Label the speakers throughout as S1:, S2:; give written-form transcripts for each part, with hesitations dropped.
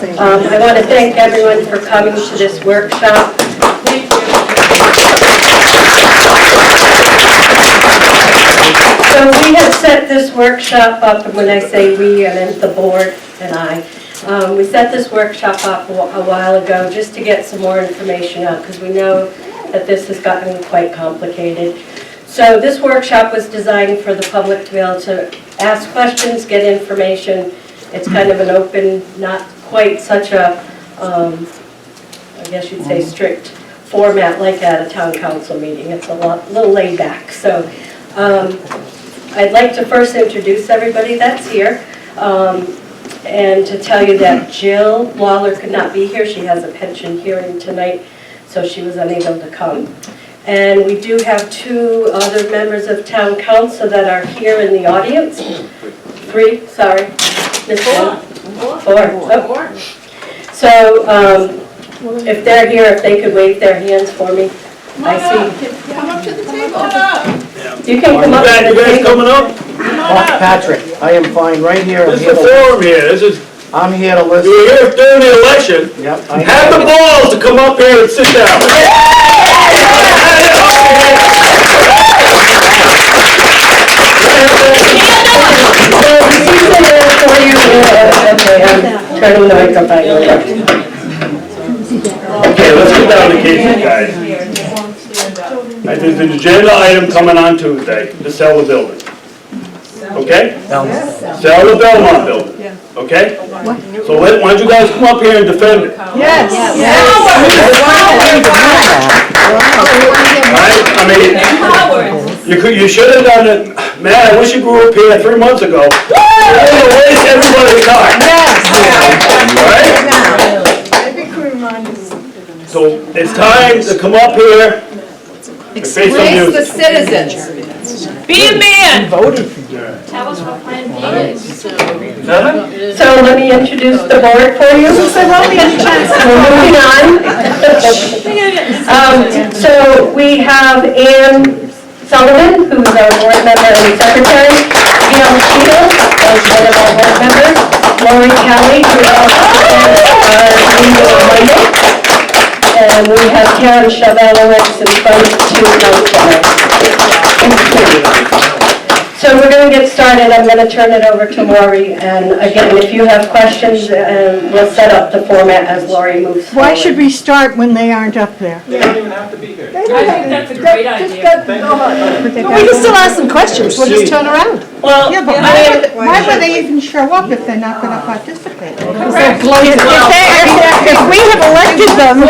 S1: I want to thank everyone for coming to this workshop. So we have set this workshop up, and when I say we, I meant the board and I. We set this workshop up a while ago just to get some more information out, because we know that this has gotten quite complicated. So this workshop was designed for the public to be able to ask questions, get information. It's kind of an open, not quite such a, I guess you'd say, strict format like at a town council meeting. It's a little laid back. So I'd like to first introduce everybody that's here, and to tell you that Jill Waller could not be here. She has a pension hearing tonight, so she was unable to come. And we do have two other members of town council that are here in the audience. Three, sorry. Four. Oh. So if they're here, if they could wave their hands for me. I see.
S2: Come up to the table.
S1: You can come up to the
S3: You guys
S1: table.
S3: coming up?
S4: Patrick, I am fine right here.
S3: This is the forum here.
S4: I'm here to
S3: You
S4: listen.
S3: were here during the election.
S4: Yep.
S3: Have the balls to come up here and sit down.
S1: Turning the mic up.
S3: Okay, let's get down to cases, guys. There's an agenda item coming on Tuesday to sell the building. Okay? Sell the Belmont building. Okay? So why don't you guys come up here and defend it?
S2: Yes.
S3: Right? I mean, you should have done it. Man, I wish you grew up here 3 months ago. You're going to waste everybody's time. Right? So it's time to come up here and say some
S2: Raise the
S3: music.
S2: citizens. Be a man.
S5: Tell us what Plan B is.
S1: So let me introduce the board for you. We're moving on. So we have Ann Sullivan, who's our board member and secretary. Gail Shields, who's one of our board members. Maury Kelly, who is our legal appointment. And we have Karen Chavelowitz in front of two councilors. So we're going to get started. I'm going to turn it over to Lori. And again, if you have questions, we'll set up the format as Lori moves forward.
S6: Why should we start when they aren't up there?
S5: I think that's a great idea.
S6: We can still ask them questions, we'll just turn around.
S1: Well,
S6: Yeah, but why would they even show up if they're not going to participate? If we have elected them,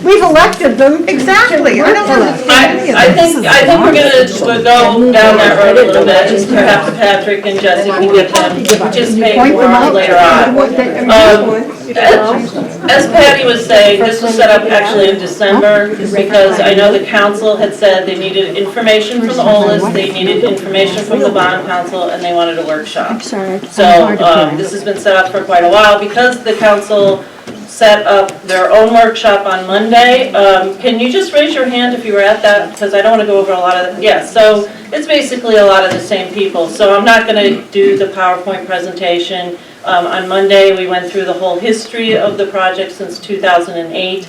S6: we've elected them. Exactly. I don't understand any of
S7: I
S6: this.
S7: think we're gonna go down that road a little bit, just perhaps Patrick and Jesse can get them to participate more later on. As Patty was saying, this was set up actually in December, because I know the council had said they needed information from the OLS, they needed information from the bond council, and they wanted a workshop.
S6: I'm sorry.
S7: So this has been set up for quite a while, because the council set up their own workshop on Monday. Can you just raise your hand if you were at that? Because I don't want to go over a lot of, yeah, so it's basically a lot of the same people. So I'm not going to do the PowerPoint presentation. On Monday, we went through the whole history of the project since 2008.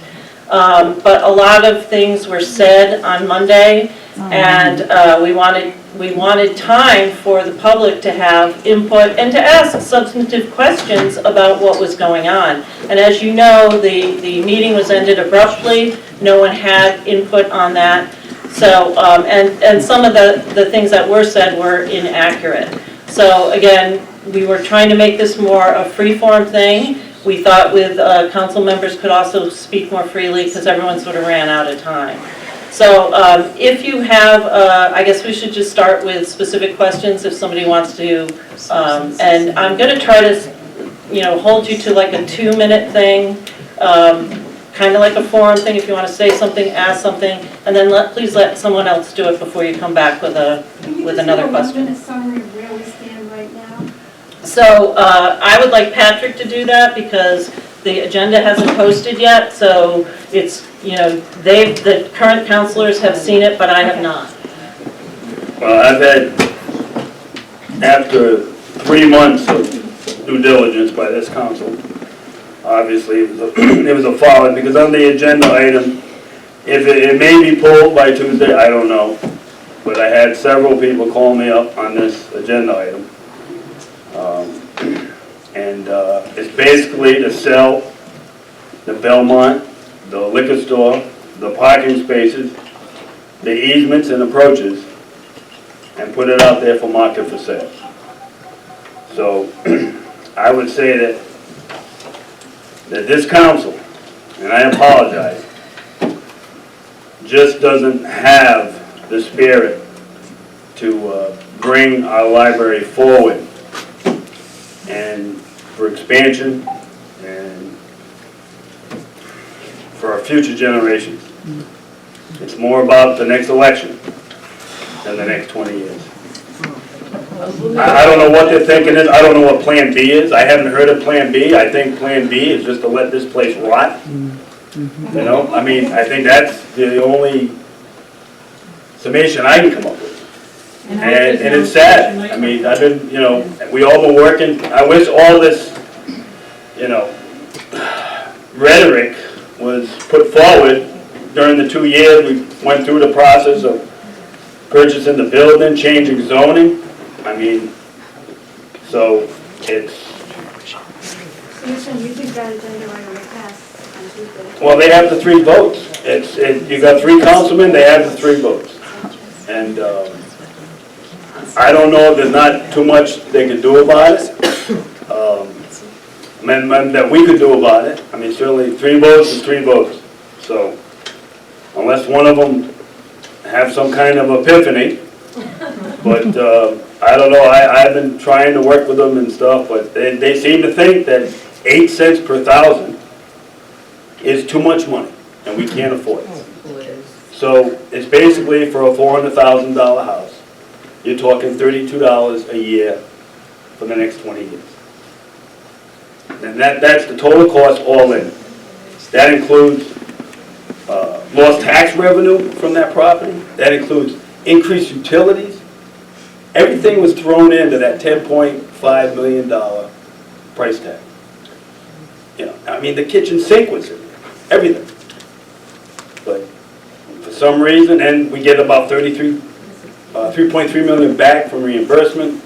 S7: But a lot of things were said on Monday, and we wanted time for the public to have input and to ask substantive questions about what was going on. And as you know, the meeting was ended abruptly. No one had input on that. So, and some of the things that were said were inaccurate. So again, we were trying to make this more a free-form thing. We thought with council members could also speak more freely because everyone sort of ran out of time. So if you have, I guess we should just start with specific questions if somebody wants to. And I'm going to try to, hold you to like a 2-minute thing, kind of like a forum thing. If you want to say something, ask something, and then please let someone else do it before you come back with another question.
S5: Can you just give a 1-minute summary of where we stand right now?
S7: So I would like Patrick to do that because the agenda hasn't posted yet. So it's, the current counselors have seen it, but I have not.
S3: Well, I've had, after 3 months of due diligence by this council, obviously, it was a follow, because on the agenda item, if it may be pulled by Tuesday, I don't know. But I had several people call me up on this agenda item. And it's basically to sell the Belmont, the liquor store, the parking spaces, the easements and approaches, and put it out there for market for sale. So I would say that this council, and I apologize, just doesn't have the spirit to bring our library forward and for expansion and for our future generations. It's more about the next election than the next 20 years. I don't know what they're thinking is. I don't know what Plan B is. I haven't heard of Plan B. I think Plan B is just to let this place rot. You know, I mean, I think that's the only summation I can come up with. And it's sad. I mean, I've been, you know, we all been working. I wish all this, you know, rhetoric was put forward during the 2 years we went through the process of purchasing the building, changing zoning. I mean, so it's...
S5: So you're saying you think that agenda item will pass on Tuesday?
S3: Well, they have the 3 votes. You got 3 councilmen, they have the 3 votes. And I don't know if there's not too much they can do about it. That we could do about it. I mean, certainly 3 votes is 3 votes. So unless one of them have some kind of epiphany, but I don't know, I've been trying to work with them and stuff, but they seem to think that 8 cents per thousand is too much money, and we can't afford it. So it's basically for a $400,000 house, you're talking $32 a year for the next 20 years. And that's the total cost all in. That includes lost tax revenue from that property. That includes increased utilities. Everything was thrown into that $10.5 million price tag. You know, I mean, the kitchen sink was in there, everything. But for some reason, and we get about 3.3 million back from reimbursement.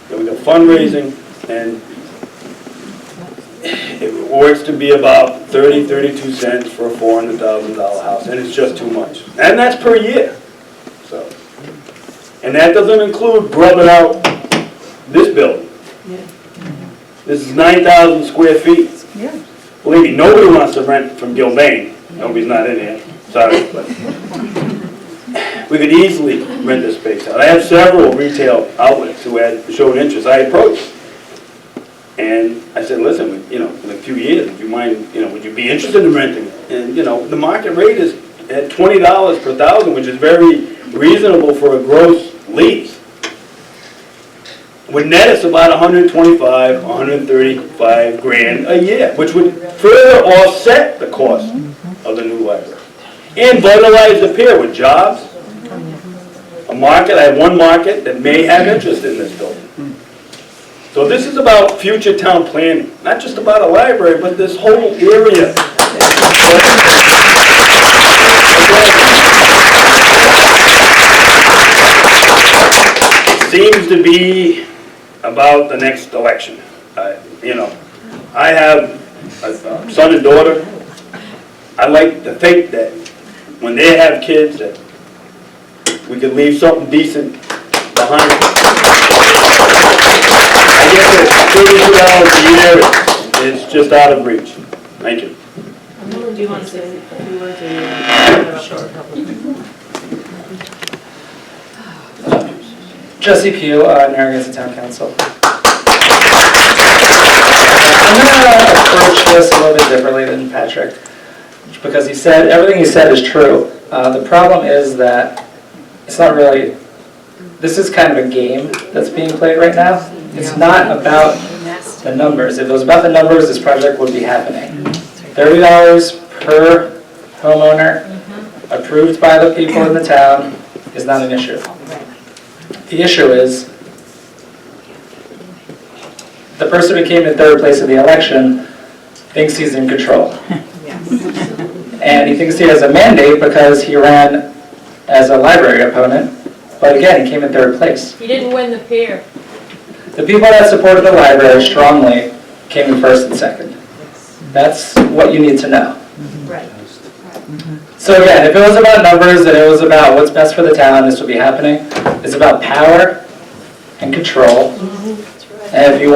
S3: Then we got fundraising, and it works to be about 32 cents for a $400,000 house, and it's just too much. And that's per year. So, and that doesn't include grubbing out this building. This is 9,000 square feet. Believe me, nobody wants to rent from Gilbane. Nobody's not in here. Sorry, but we could easily rent this space out. I have several retail outlets who had showed interest. I approached. And I said, listen, you know, in a few years, would you mind, you know, would you be interested in renting it? And, you know, the market rate is at $20 per thousand, which is very reasonable for a gross lease. Would net us about 125, 135 grand a year, which would further offset the cost of the new library. And vitalize the pier with jobs, a market. I have one market that may have interest in this building. So this is about future town planning, not just about a library, but this whole area. It seems to be about the next election. You know, I have a son and daughter. I like to think that when they have kids, that we could leave something decent behind. I guess $32 a year is just out of reach. Thank you.
S7: Do you want to say a few words or
S8: Jesse Pugh, Narragansett Town Council. I'm going to approach this a little bit differently than Patrick, because everything he said is true. The problem is that it's not really, this is kind of a game that's being played right now. It's not about the numbers. If it was about the numbers, this project would be happening. $30 per homeowner, approved by the people in the town, is not an issue. The issue is, the person who came in third place in the election thinks he's in control. And he thinks he has a mandate because he ran as a library opponent, but again, he came in third place.
S2: He didn't win the peer.
S8: The people that supported the library strongly came in first and second. That's what you need to know.
S2: Right.
S8: So again, if it was about numbers and it was about what's best for the town, this would be happening. It's about power and control. And if you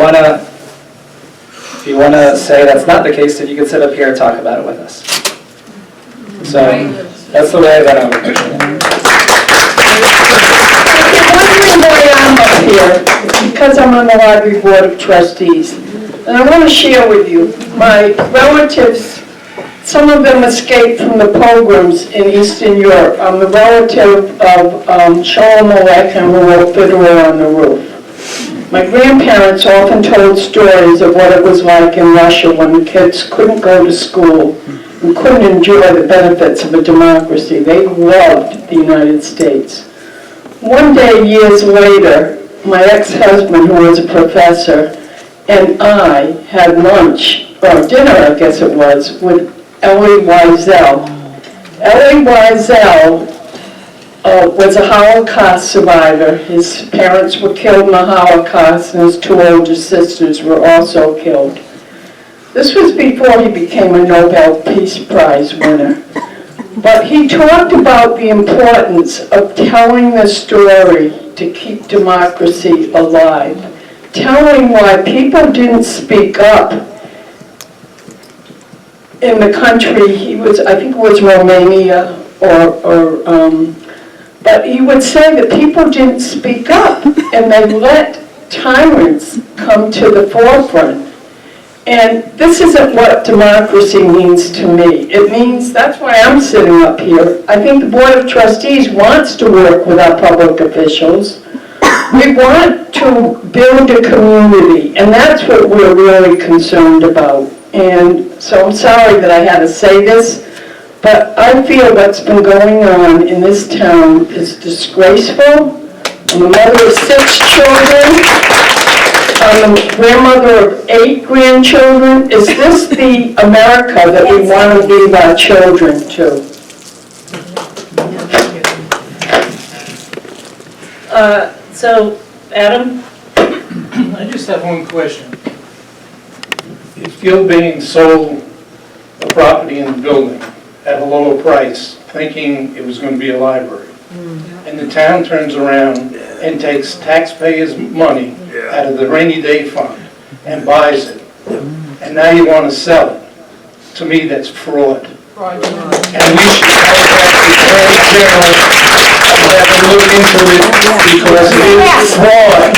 S8: wanna say that's not the case, then you can sit up here and talk about it with us. So that's the way that I'm approaching it.
S9: Wondering why I'm up here, because I'm on the Library Board of Trustees. And I want to share with you, my relatives, some of them escaped from the pogroms in Eastern Europe. I'm the relative of Sholem and who wrote Fiddler on the Roof. My grandparents often told stories of what it was like in Russia when the kids couldn't go to school and couldn't enjoy the benefits of a democracy. They loved the United States. One day, years later, my ex-husband, who was a professor, and I had lunch, or dinner I guess it was, with Elie Wiesel. Elie Wiesel was a Holocaust survivor. His parents were killed in the Holocaust, and his two older sisters were also killed. This was before he became a Nobel Peace Prize winner. But he talked about the importance of telling the story to keep democracy alive. Telling why people didn't speak up in the country. He was, I think it was Romania, but he would say that people didn't speak up and they let tyrants come to the forefront. And this isn't what democracy means to me. It means, that's why I'm sitting up here. I think the Board of Trustees wants to work with our public officials. We want to build a community, and that's what we're really concerned about. And so I'm sorry that I had to say this, but I feel what's been going on in this town is disgraceful. I'm a mother of 6 children. I'm a grandmother of 8 grandchildren. Is this the America that we want to leave our children to?
S7: So, Adam?
S10: I just have one question. If Gilbane sold a property in the building at a lower price, thinking it was going to be a library, and the town turns around and takes taxpayers' money out of the rainy day fund and buys it, and now you want to sell it, to me that's fraud. And we should contact the Attorney General and have them look into it because it is fraud.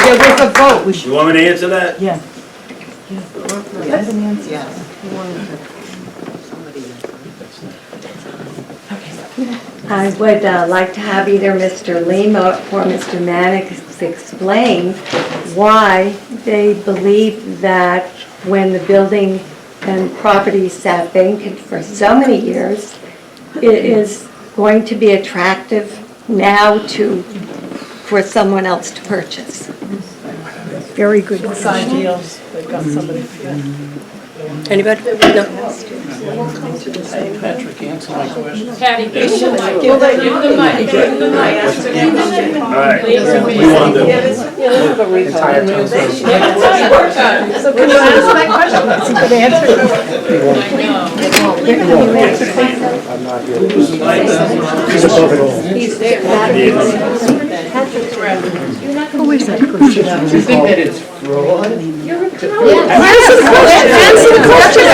S6: There was a vote.
S3: You want me to answer that?
S6: Yeah.
S1: I would like to have either Mr. Lima or Mr. Mannix explain why they believe that when the building and property sat vacant for so many years, it is going to be attractive now for someone else to purchase.
S6: Very good.
S2: Sign deals, they've got somebody.
S1: Anybody? No.
S10: Patrick, answer my question.
S2: Patty, give the mic, give the mic, give the mic.
S3: All right. We want to.
S10: Entire town.
S6: So can you answer that question? Is he going to answer?
S10: I'm not here. He's above it all.
S2: He's there.
S6: Who is that?
S10: You think that it's fraud?
S6: Answer the question.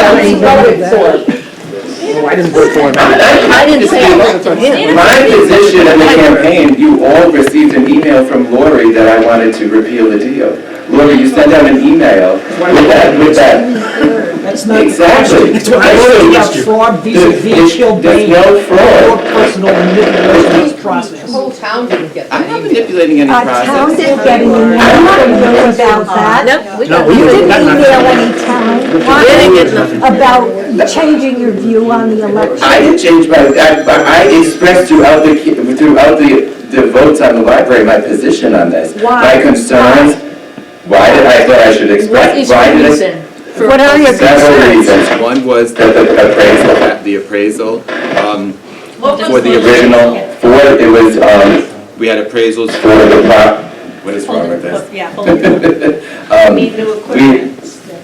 S10: Well, I didn't vote for him.
S6: I didn't say I wasn't for him.
S11: My position in the campaign, you all received an email from Lori that I wanted to repeal the deal. Lori, you sent out an email with that.
S12: That's not
S11: Exactly.
S12: That's what I wanted to get fraud vis-a-vis Gilbane.
S11: There's no fraud.
S12: Or personal manipulation of this process.
S2: The whole town didn't get
S11: I'm
S2: that
S11: not
S2: email.
S11: manipulating any
S6: Town
S11: process.
S6: didn't get an email. I don't know about that. You didn't email any town about changing your view on the election.
S11: I didn't change I expressed throughout the votes on the library my position on this.
S6: Why?
S11: My concerns. Why did I thought I should express?
S2: What is
S11: why
S2: your
S11: did I-
S2: reason?
S6: What are your
S11: Several
S6: concerns?
S11: reasons.
S13: One was
S11: The
S13: appraisal,
S11: for the original, it was,
S13: we had appraisals
S11: for the what is wrong with this?
S2: Yeah.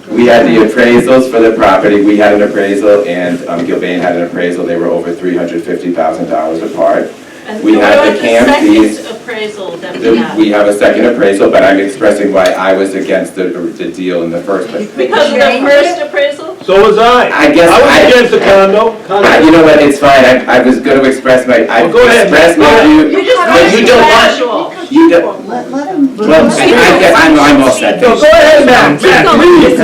S11: We had the appraisals for the property, we had an appraisal, and Gilbane had an appraisal, they were over $350,000 apart. We had the camp fees.
S7: appraisal that
S11: We have a second appraisal, but I'm expressing why I was against the deal in the first place.
S7: Because of the first appraisal?
S3: So was I.
S11: I guess
S3: I was against the condo.
S11: You know what, it's fine, I was going to express my, I
S3: Well, go ahead.
S11: expressed my view.
S7: You just
S11: But you don't want,
S7: casual.
S11: you don't, well, I'm all set.
S3: So go ahead, Matt. Matt, please,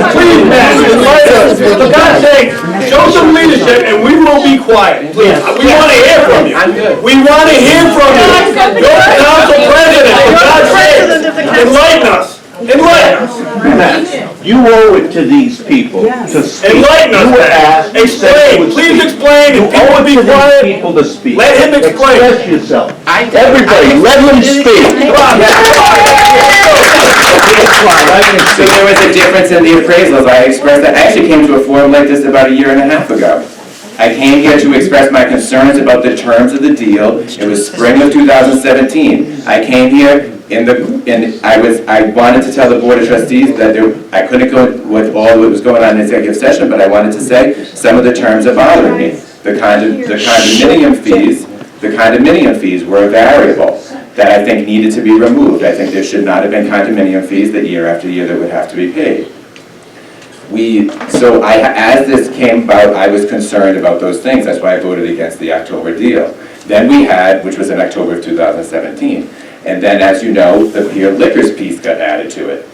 S3: Matt, enlighten us. For God's sake, show some leadership and we will be quiet, please. We want to hear from you.
S11: I'm good.
S3: We want to hear from you. You're the council president, for God's sake. Enlighten us. Enlighten us.
S4: Matt, you owe it to these people to speak.
S3: Enlighten us,
S4: You were asked.
S3: Matt. Explain, please explain.
S4: You
S3: If people
S4: owe
S3: would
S4: it
S3: be
S4: to these
S3: quiet,
S4: people to speak.
S3: let him explain.
S4: Express yourself. Everybody, let him speak.
S11: So there was a difference in the appraisals, I expressed that, I actually came to a forum like this about a year and a half ago. I came here to express my concerns about the terms of the deal. It was spring of 2017. I came here I wanted to tell the Board of Trustees that I couldn't go with all what was going on in executive session, but I wanted to say some of the terms are bothering me. The condominium fees were a variable that I think needed to be removed. I think there should not have been condominium fees that year after year that would have to be paid. As this came about, I was concerned about those things. That's why I voted against the October deal. Then we had, which was in October of 2017, and then, as you know, the Pier Liquors piece got added to it.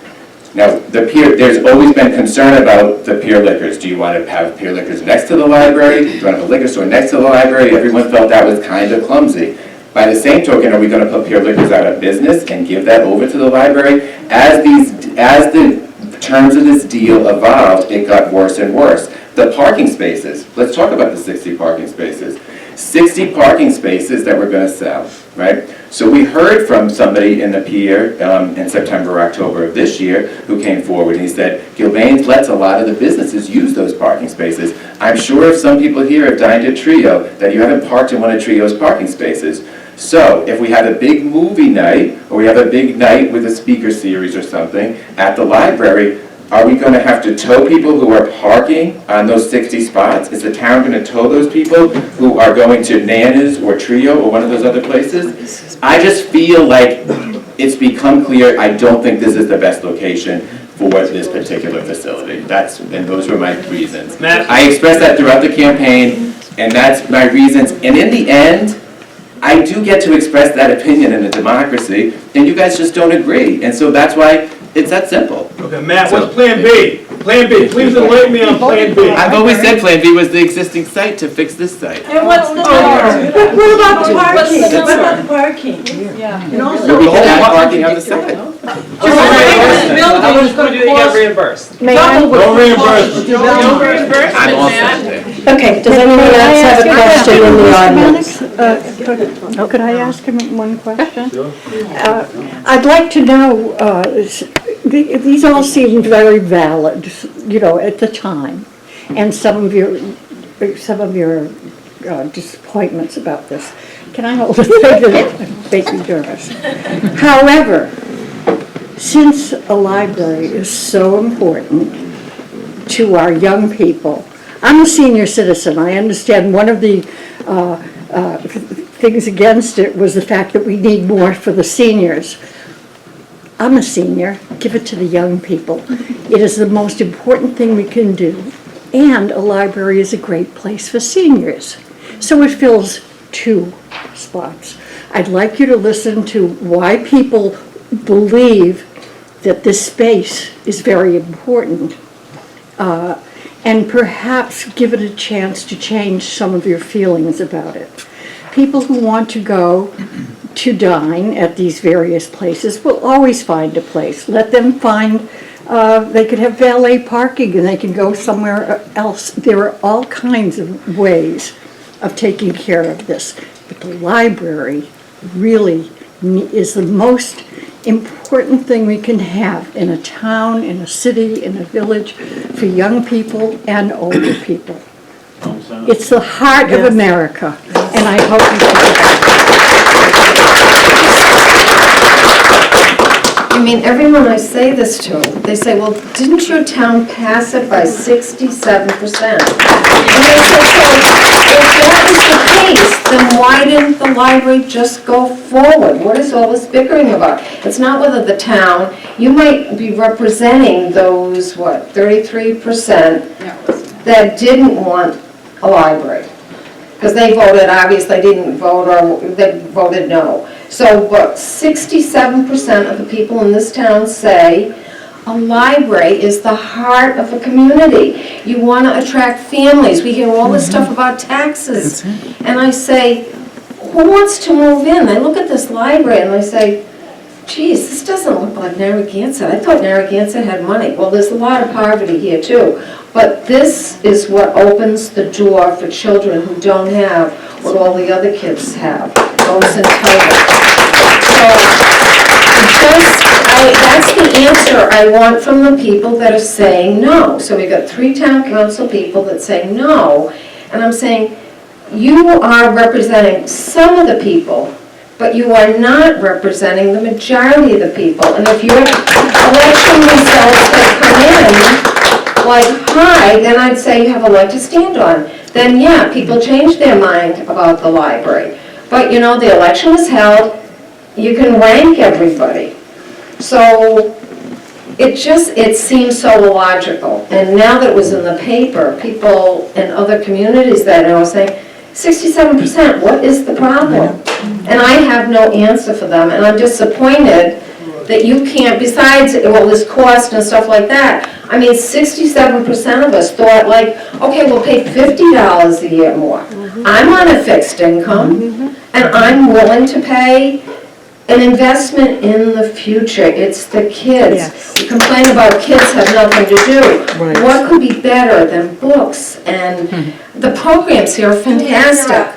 S11: Now, there's always been concern about the Pier Liquors. Do you want to have Pier Liquors next to the library? Do you want to have a liquor store next to the library? Everyone felt that was kind of clumsy. By the same token, are we going to put Pier Liquors out of business and give that over to the library? As the terms of this deal evolved, it got worse and worse. The parking spaces, let's talk about the 60 parking spaces. 60 parking spaces that we're going to sell, right? So we heard from somebody in the pier in September, October of this year who came forward and he said, Gilbane's lets a lot of the businesses use those parking spaces. I'm sure if some people here have dined at Trio that you haven't parked in one of Trio's parking spaces. So if we have a big movie night or we have a big night with a speaker series or something at the library, are we going to have to tow people who are parking on those 60 spots? Is the town going to tow those people who are going to Nana's or Trio or one of those other places? I just feel like it's become clear, I don't think this is the best location for this particular facility. And those were my reasons.
S3: Matt?
S11: I expressed that throughout the campaign, and that's my reasons. And in the end, I do get to express that opinion in a democracy, and you guys just don't agree. And so that's why it's that simple.
S3: Okay, Matt, what's Plan B? Plan B, please enlighten me on Plan B.
S11: I've always said Plan B was the existing site to fix this site.
S7: And what's the number?
S6: What about the parking?
S7: What's the
S6: What about
S7: number?
S6: the parking?
S2: Yeah.
S6: And also,
S11: So we can have parking on the side.
S2: How much money do they get reimbursed?
S6: may I?
S3: No reimbursement.
S7: No reimbursement,
S11: I'm all
S7: Matt.
S11: set.
S1: Okay, does anyone else have a question in the audience?
S6: Could I ask him one question? I'd like to know, these all seem very valid, at the time, and some of your disappointments about this. Can I hold it? Make me nervous. However, since a library is so important to our young people, I'm a senior citizen. I understand one of the things against it was the fact that we need more for the seniors. I'm a senior. Give it to the young people. It is the most important thing we can do. And a library is a great place for seniors. So it fills 2 spots. I'd like you to listen to why people believe that this space is very important. And perhaps give it a chance to change some of your feelings about it. People who want to go to dine at these various places will always find a place. Let them find, they could have valet parking and they can go somewhere else. There are all kinds of ways of taking care of this. But the library really is the most important thing we can have in a town, in a city, in a village, for young people and older people. It's the heart of America, and I hope you
S1: I mean, everyone I say this to, they say, well, didn't your town pass it by 67%? And I say, so if that was the case, then why didn't the library just go forward? What is all this bickering about? It's not whether the town, you might be representing those, 33% that didn't want a library. Because they voted, obviously didn't vote, or they voted no. So, but 67% of the people in this town say a library is the heart of a community. You want to attract families. We hear all this stuff about taxes. And I say, who wants to move in? They look at this library and they say, geez, this doesn't look like Narragansett. I thought Narragansett had money. Well, there's a lot of poverty here too. But this is what opens the door for children who don't have what all the other kids have, those entitled. So that's the answer I want from the people that are saying no. So we got 3 town council people that say no, and I'm saying, you are representing some of the people, but you are not representing the majority of the people. And if your election results that come in like high, then I'd say you have a leg to stand on. Then yeah, people change their mind about the library. But you know, the election is held, you can rank everybody. So it seems so illogical. And now that it was in the paper, people in other communities that know are saying, 67%, what is the problem? And I have no answer for them, and I'm disappointed that you can't, besides all this cost and stuff like that, I mean, 67% of us thought like, okay, we'll pay $50 a year more. I'm on a fixed income, and I'm willing to pay an investment in the future. It's the kids.
S6: Yes.
S1: We complain about kids have nothing to do.
S6: Right.
S1: What could be better than books? And the programs here are fantastic.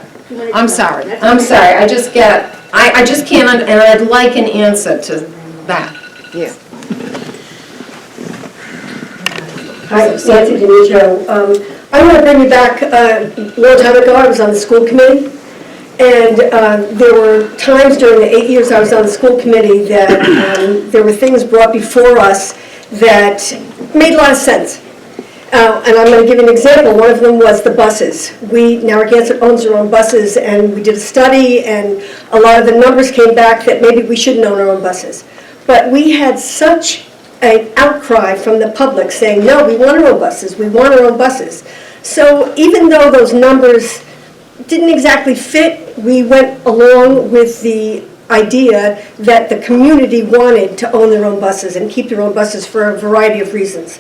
S1: I'm sorry, I just can't, and I'd like an answer to that.
S2: Yeah.
S14: Hi, Nancy Denito. I want to bring you back a long time ago. I was on the school committee, and there were times during the 8 years I was on the school committee that there were things brought before us that made a lot of sense. And I'm going to give you an example. One of them was the buses. Narragansett owns their own buses, and we did a study, and a lot of the numbers came back that maybe we shouldn't own our own buses. But we had such an outcry from the public saying, no, we want our own buses, we want our own buses. So even though those numbers didn't exactly fit, we went along with the idea that the community wanted to own their own buses and keep their own buses for a variety of reasons.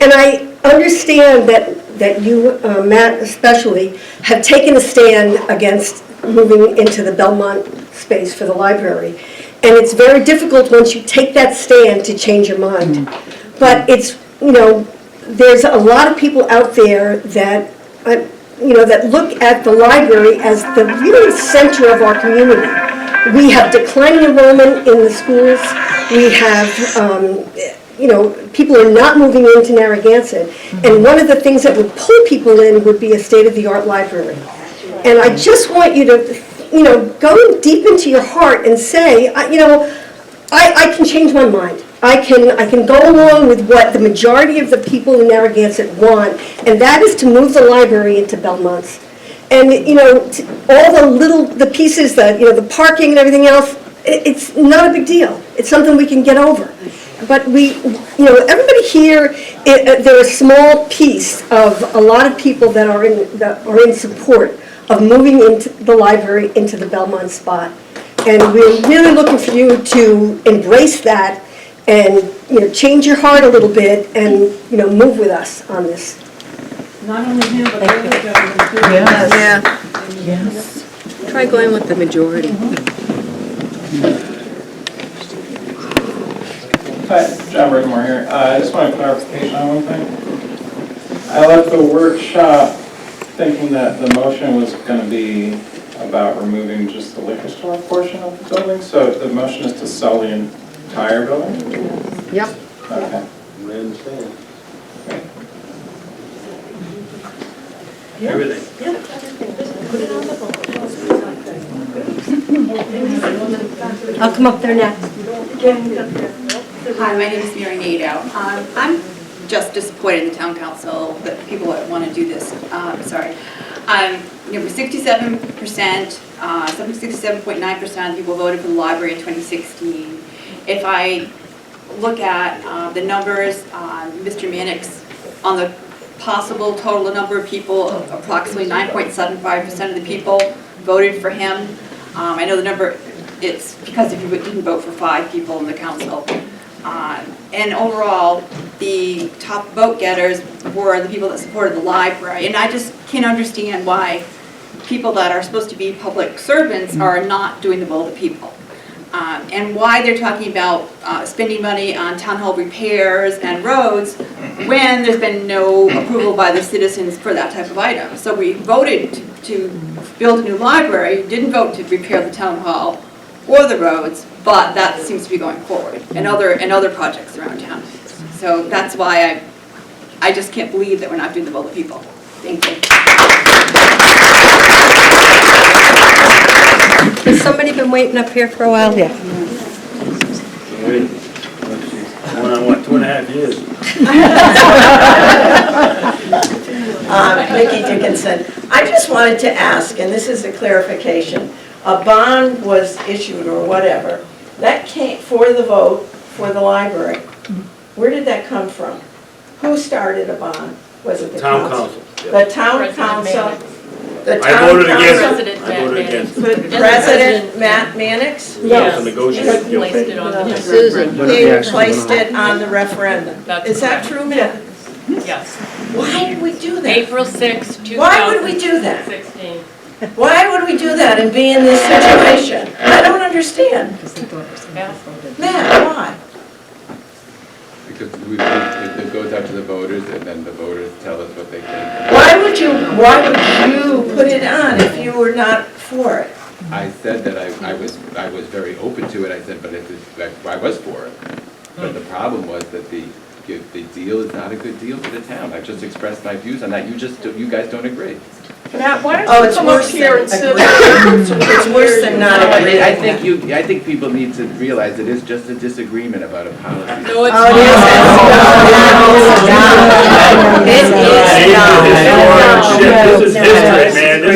S14: And I understand that you, Matt especially, have taken a stand against moving into the Belmont space for the library. And it's very difficult once you take that stand to change your mind. But it's, there's a lot of people out there that, that look at the library as the really center of our community. We have declining enrollment in the schools. We have, people are not moving into Narragansett. And one of the things that would pull people in would be a state-of-the-art library. And I just want you to go deep into your heart and say, I can change my mind. I can go along with what the majority of the people in Narragansett want, and that is to move the library into Belmont's. And all the pieces that the parking and everything else, it's not a big deal. It's something we can get over. But everybody here, they're a small piece of a lot of people that are in support of moving into the library into the Belmont spot. And we're really looking for you to embrace that and change your heart a little bit and move with us on this.
S2: Not only him, but the other gentleman too.
S6: Yes.
S2: Yes. Try going with the majority.
S15: Hi, John Brickmore here. I just want a clarification on one thing. I left the workshop thinking that the motion was going to be about removing just the liquor store portion of the building, so the motion is to sell the entire building?
S6: Yep.
S15: Okay.
S3: I understand. Everything.
S1: I'll come up there next.
S16: Hi, my name is Mary Nadeau. I'm just disappointed in the town council that people want to do this. Sorry. You know, 67%, 67.9% of people voted for the library in 2016. If I look at the numbers, Mr. Mannix, on the possible total number of people, approximately 9.75% of the people voted for him. I know the number, it's because if you didn't vote for 5 people in the council. And overall, the top vote getters were the people that supported the library. And I just can't understand why people that are supposed to be public servants are not doing the will of the people. And why they're talking about spending money on town hall repairs and roads when there's been no approval by the citizens for that type of item. So we voted to build a new library, didn't vote to repair the town hall or the roads, but that seems to be going forward, and other projects around town. So that's why I just can't believe that we're not doing the will of the people. Thank you.
S1: Has somebody been waiting up here for a while? Yeah.
S3: Going on, what, 2.5 years?
S9: Vicki Dickinson. I just wanted to ask, and this is a clarification, a bond was issued or whatever, that came for the vote for the library. Where did that come from? Who started a bond? Was it the
S3: Town
S9: council?
S3: council.
S9: The town council? The
S3: I
S9: town
S3: voted against
S9: council?
S3: it. I voted against it.
S9: President Matt Mannix?
S3: Yes. To negotiate the deal.
S5: Placed it on the
S9: Susan,
S5: referendum.
S9: he placed it on the referendum. Is that true, Matt?
S5: Yes.
S9: Why did we do that?
S5: April 6, 2016.
S9: Why would we do that? Why would we do that and be in this situation? I don't understand. Matt, why?
S11: Because it goes out to the voters, and then the voters tell us what they think.
S9: Why would you put it on if you were not for it?
S11: I said that I was very open to it, I said, but I was for it. But the problem was that the deal is not a good deal for the town. I just expressed my views on that, you guys don't agree.
S9: Matt, why don't you come up here and sit? It's worse than not agreeing.
S11: I think people need to realize it is just a disagreement about a policy.
S5: No, it's
S9: not. It is not.
S3: This is history, man.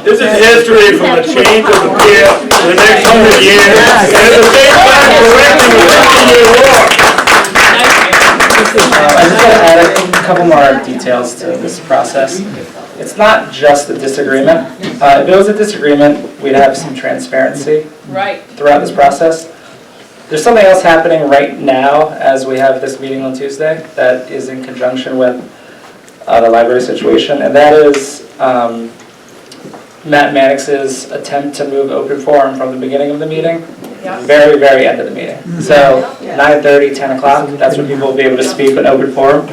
S3: This is history from the change of the pier to the next 100 years. And at the same time, correcting the 50-year war.
S8: I just want to add a couple more details to this process. It's not just a disagreement. If it was a disagreement, we'd have some transparency throughout this process. There's something else happening right now as we have this meeting on Tuesday that is in conjunction with the library situation, and that is Matt Mannix's attempt to move open forum from the beginning of the meeting, very, very end of the meeting. So 9:30, 10 o'clock, that's when people will be able to speak in open forum,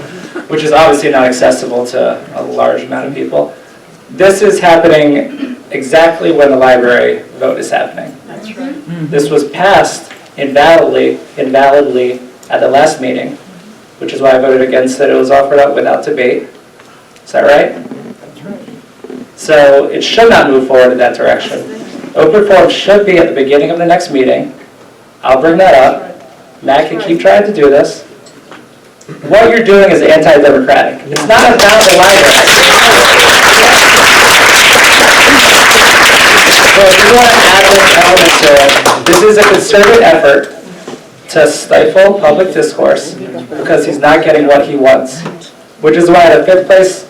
S8: which is obviously not accessible to a large amount of people. This is happening exactly when the library vote is happening.
S9: That's right.
S8: This was passed invalidly at the last meeting, which is why I voted against it. It was offered up without debate. Is that right?
S9: That's right.
S8: So it should not move forward in that direction. Open forum should be at the beginning of the next meeting. I'll bring that up. Matt can keep trying to do this. What you're doing is anti-democratic. It's not about the library. So if you want to add this element to it, this is a concerted effort to stifle public discourse because he's not getting what he wants, which is why the 5th place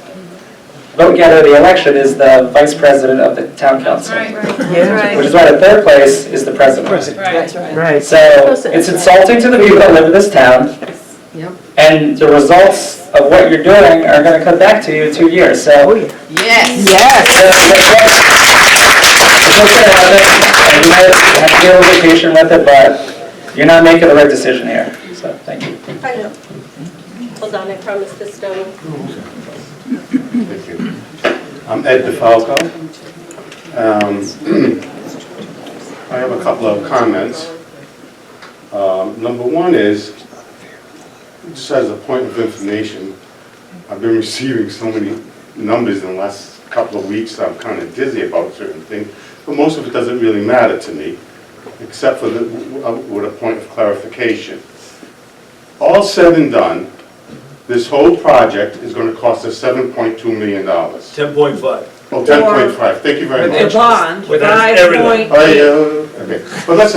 S8: vote getter of the election is the vice president of the town council. Which is why the 3rd place is the president.
S9: Right.
S8: So it's insulting to the people that live in this town. And the results of what you're doing are going to come back to you in 2 years. So
S16: Yes.
S8: it's okay with it. And you might have to deal with patient with it, but you're not making the right decision here. So thank you.
S1: I know. Hold on, I promised this stone.
S17: Thank you. I'm Ed DeFalco. I have a couple of comments. Number one is, just as a point of information, I've been receiving so many numbers in the last couple of weeks, I'm kind of dizzy about certain things, but most of it doesn't really matter to me, except for with a point of clarification. All said and done, this whole project is going to cost us $7.2 million.
S3: 10.5.
S17: Oh, 10.5, thank you very
S2: The
S17: much.
S2: bond,
S3: With everything.
S2: 5 point.
S17: Oh, yeah, okay, but let's,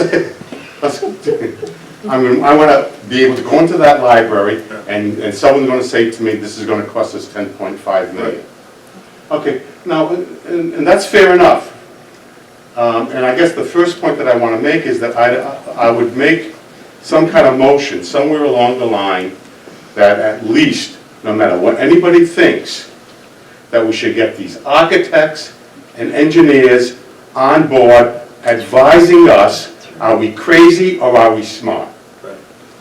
S17: I mean, I want to be able to go into that library and someone's going to say to me, this is going to cost us 10.5 million. Okay, now, and that's fair enough. And I guess the first point that I want to make is that I would make some kind of motion somewhere along the line that at least, no matter what anybody thinks, that we should get these architects and engineers on board advising us, are we crazy or are we smart?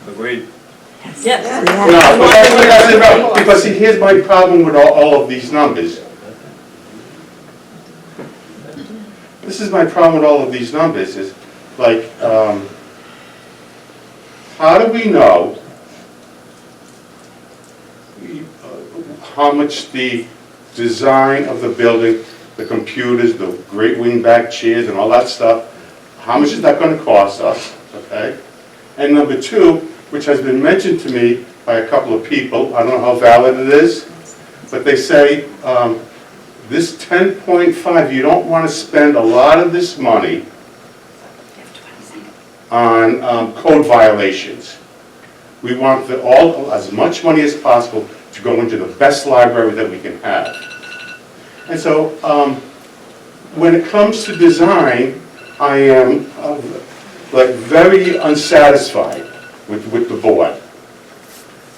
S3: Agreed.
S7: Yes.
S17: No, but that's right, because see, here's my problem with all of these numbers. This is my problem with all of these numbers, is like, how do we know how much the design of the building, the computers, the great wing-back chairs and all that stuff, how much is that going to cost us, okay? And number two, which has been mentioned to me by a couple of people, I don't know how valid it is, but they say, this 10.5, you don't want to spend a lot of this money on code violations. We want as much money as possible to go into the best library that we can have. And so, when it comes to design, I am like very unsatisfied with the board.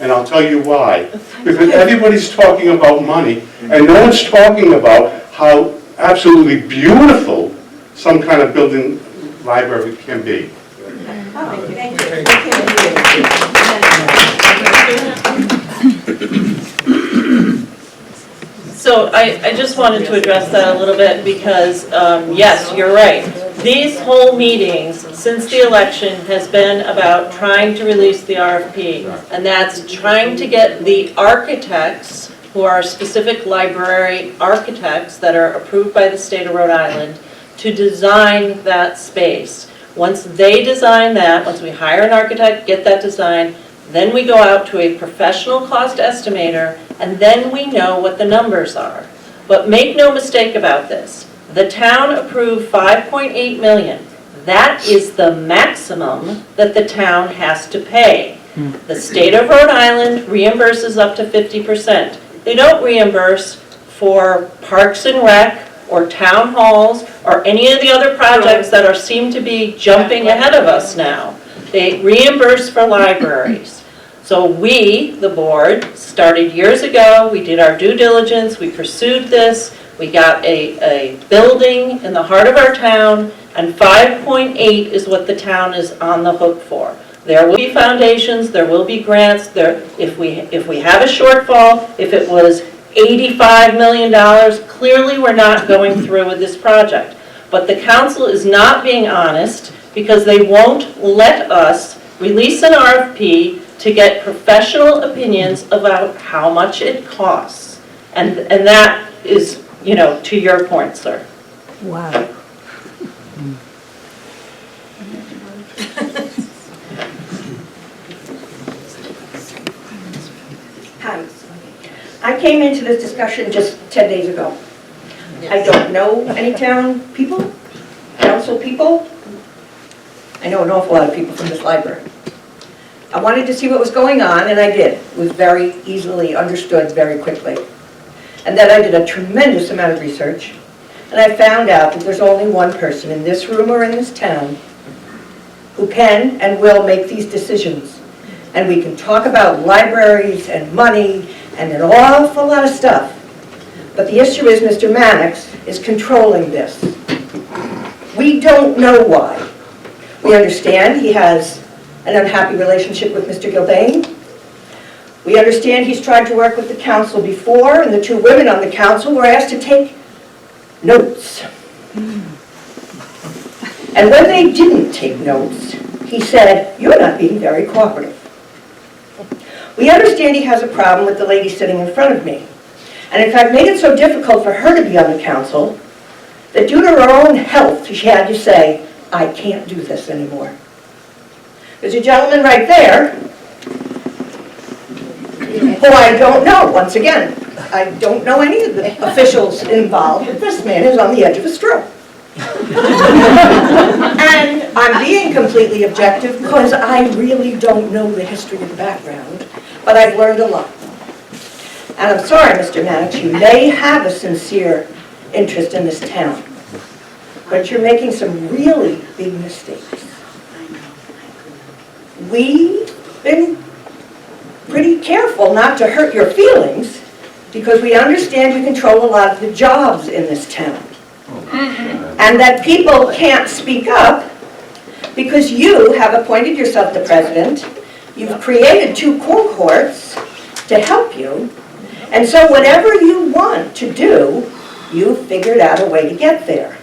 S17: And I'll tell you why. Because everybody's talking about money, and no one's talking about how absolutely beautiful some kind of building library can be.
S7: So I just wanted to address that a little bit because, yes, you're right. These whole meetings since the election has been about trying to release the RFP, and that's trying to get the architects, who are specific library architects that are approved by the state of Rhode Island, to design that space. Once they design that, once we hire an architect, get that design, then we go out to a professional cost estimator, and then we know what the numbers are. But make no mistake about this. The town approved $5.8 million. That is the maximum that the town has to pay. The state of Rhode Island reimburses up to 50%. They don't reimburse for Parks and Rec or town halls or any of the other projects that seem to be jumping ahead of us now. They reimburse for libraries. So we, the board, started years ago. We did our due diligence. We pursued this. We got a building in the heart of our town, and 5.8 is what the town is on the hook for. There will be foundations, there will be grants, if we have a shortfall, if it was $85 million, clearly we're not going through with this project. But the council is not being honest because they won't let us release an RFP to get professional opinions about how much it costs. And that is, you know, to your point, sir.
S6: Wow.
S14: Hi. I came into this discussion just 10 days ago. I don't know any town people, council people. I know an awful lot of people from this library. I wanted to see what was going on, and I did. It was very easily understood very quickly. And then I did a tremendous amount of research, and I found out that there's only one person in this room or in this town who can and will make these decisions. And we can talk about libraries and money and an awful lot of stuff. But the issue is Mr. Mannix is controlling this. We don't know why. We understand he has an unhappy relationship with Mr. Gilbane. We understand he's tried to work with the council before, and the two women on the council were asked to take notes. And when they didn't take notes,
S18: he said, "You're not being very cooperative." We understand he has a problem with the lady sitting in front of me, and in fact made it so difficult for her to be on the council that due to her own health, she had to say, "I can't do this anymore." There's a gentleman right there who I don't know, once again. I don't know any of the officials involved, but this man is on the edge of a stroke. And I'm being completely objective because I really don't know the history of the background, but I've learned a lot. And I'm sorry, Mr. Mannix, you may have a sincere interest in this town, but you're making some really big mistakes. We've been pretty careful not to hurt your feelings because we understand you control a lot of the jobs in this town. And that people can't speak up because you have appointed yourself the president, you've created 2 cohorts to help you, and so whatever you want to do, you've figured out a way to get there.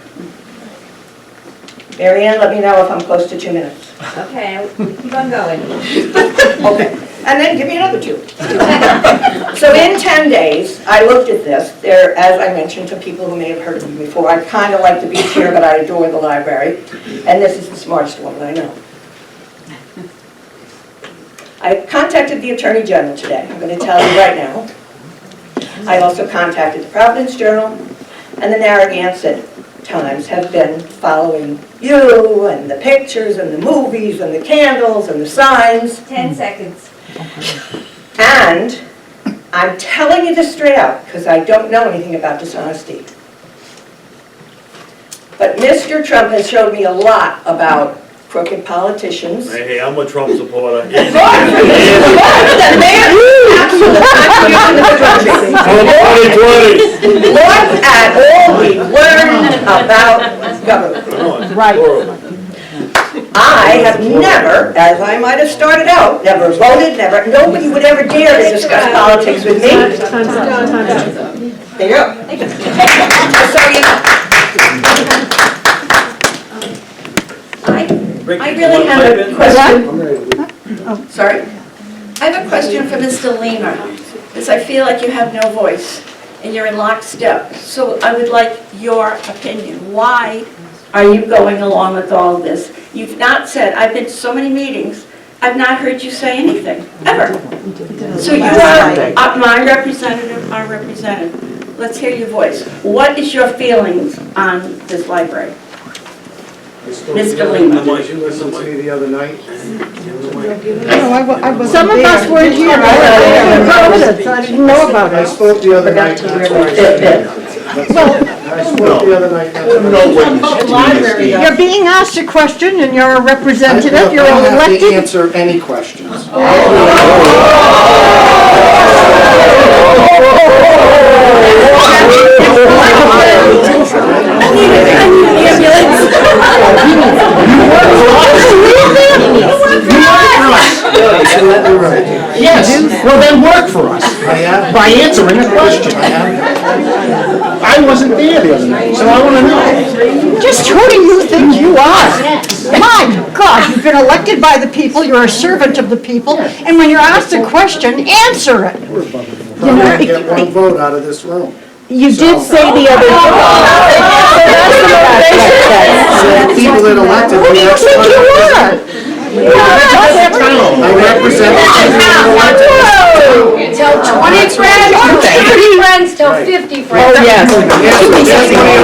S18: Mary Ann, let me know if I'm close to 2 minutes.
S2: Okay, keep on going.
S18: Okay, and then give me another 2. So in 10 days, I looked at this. There, as I mentioned to people who may have heard of me before, I kind of like the beach here, but I adore the library. And this is the smartest woman I know. I contacted the Attorney General today. I'm going to tell you right now. I also contacted the Providence Journal, and the Narragansett Times have been following you and the pictures and the movies and the candles and the signs.
S2: 10 seconds.
S18: And I'm telling you this straight out because I don't know anything about dishonesty. But Mr. Trump has showed me a lot about crooked politicians.
S3: Hey, I'm a Trump supporter.
S18: The man absolutely look at all we learned about government.
S12: Right.
S18: I have never, as I might have started out, never voted, nobody would ever dare to discuss politics with me. Time's up. There you go. So, you know. I really have a question. Sorry? I have a question for Mr. Lima, because I feel like you have no voice and you're in lockstep. So I would like your opinion. Why are you going along with all of this? You've not said, I've been to so many meetings, I've not heard you say anything, ever. So you are my representative, our representative. Let's hear your voice. What is your feelings on this library? Mr. Lima.
S19: Did you listen to me the other night?
S6: Some of us weren't here. I didn't know about
S19: I
S6: it.
S19: spoke the other night. That's why I said that. I spoke the other night.
S6: You're being asked a question and you're a representative, you're
S19: I don't have to
S6: elected.
S19: answer any questions. Yes, well then work for us by answering a question. I wasn't there the other night, so I want to know.
S6: Just who do you think you are? My God, you've been elected by the people, you're a servant of the people, and when you're asked a question, answer it.
S19: I'm going to get 1 vote out of this room.
S6: You did say the other day.
S19: People that elected me.
S6: Who do you think you are?
S19: I represent the
S5: Tell 20 friends, 30 friends, tell 50 friends.
S6: Oh, yes.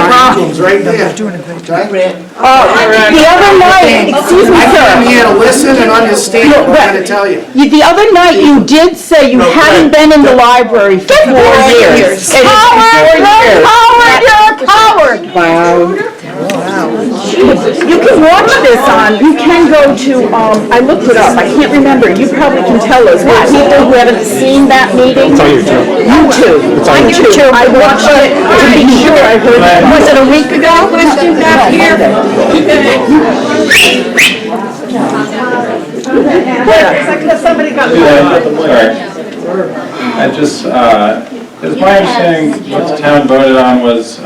S19: problems right there.
S6: The other night, excuse me,
S19: I came
S6: sir.
S19: here to listen and understand what I'm going to tell you.
S6: The other night, you did say you hadn't been in the library for 4 years. Coward! You're a coward! Wow. You can watch this you can go to, I looked it up, I can't remember, you probably can tell us, people who haven't seen that meeting. It's on YouTube. YouTube. It's on YouTube. I watched it to be sure I heard it. Was it a week ago?
S5: Question back here.
S6: Somebody got
S15: I just, it's my understanding what the town voted on was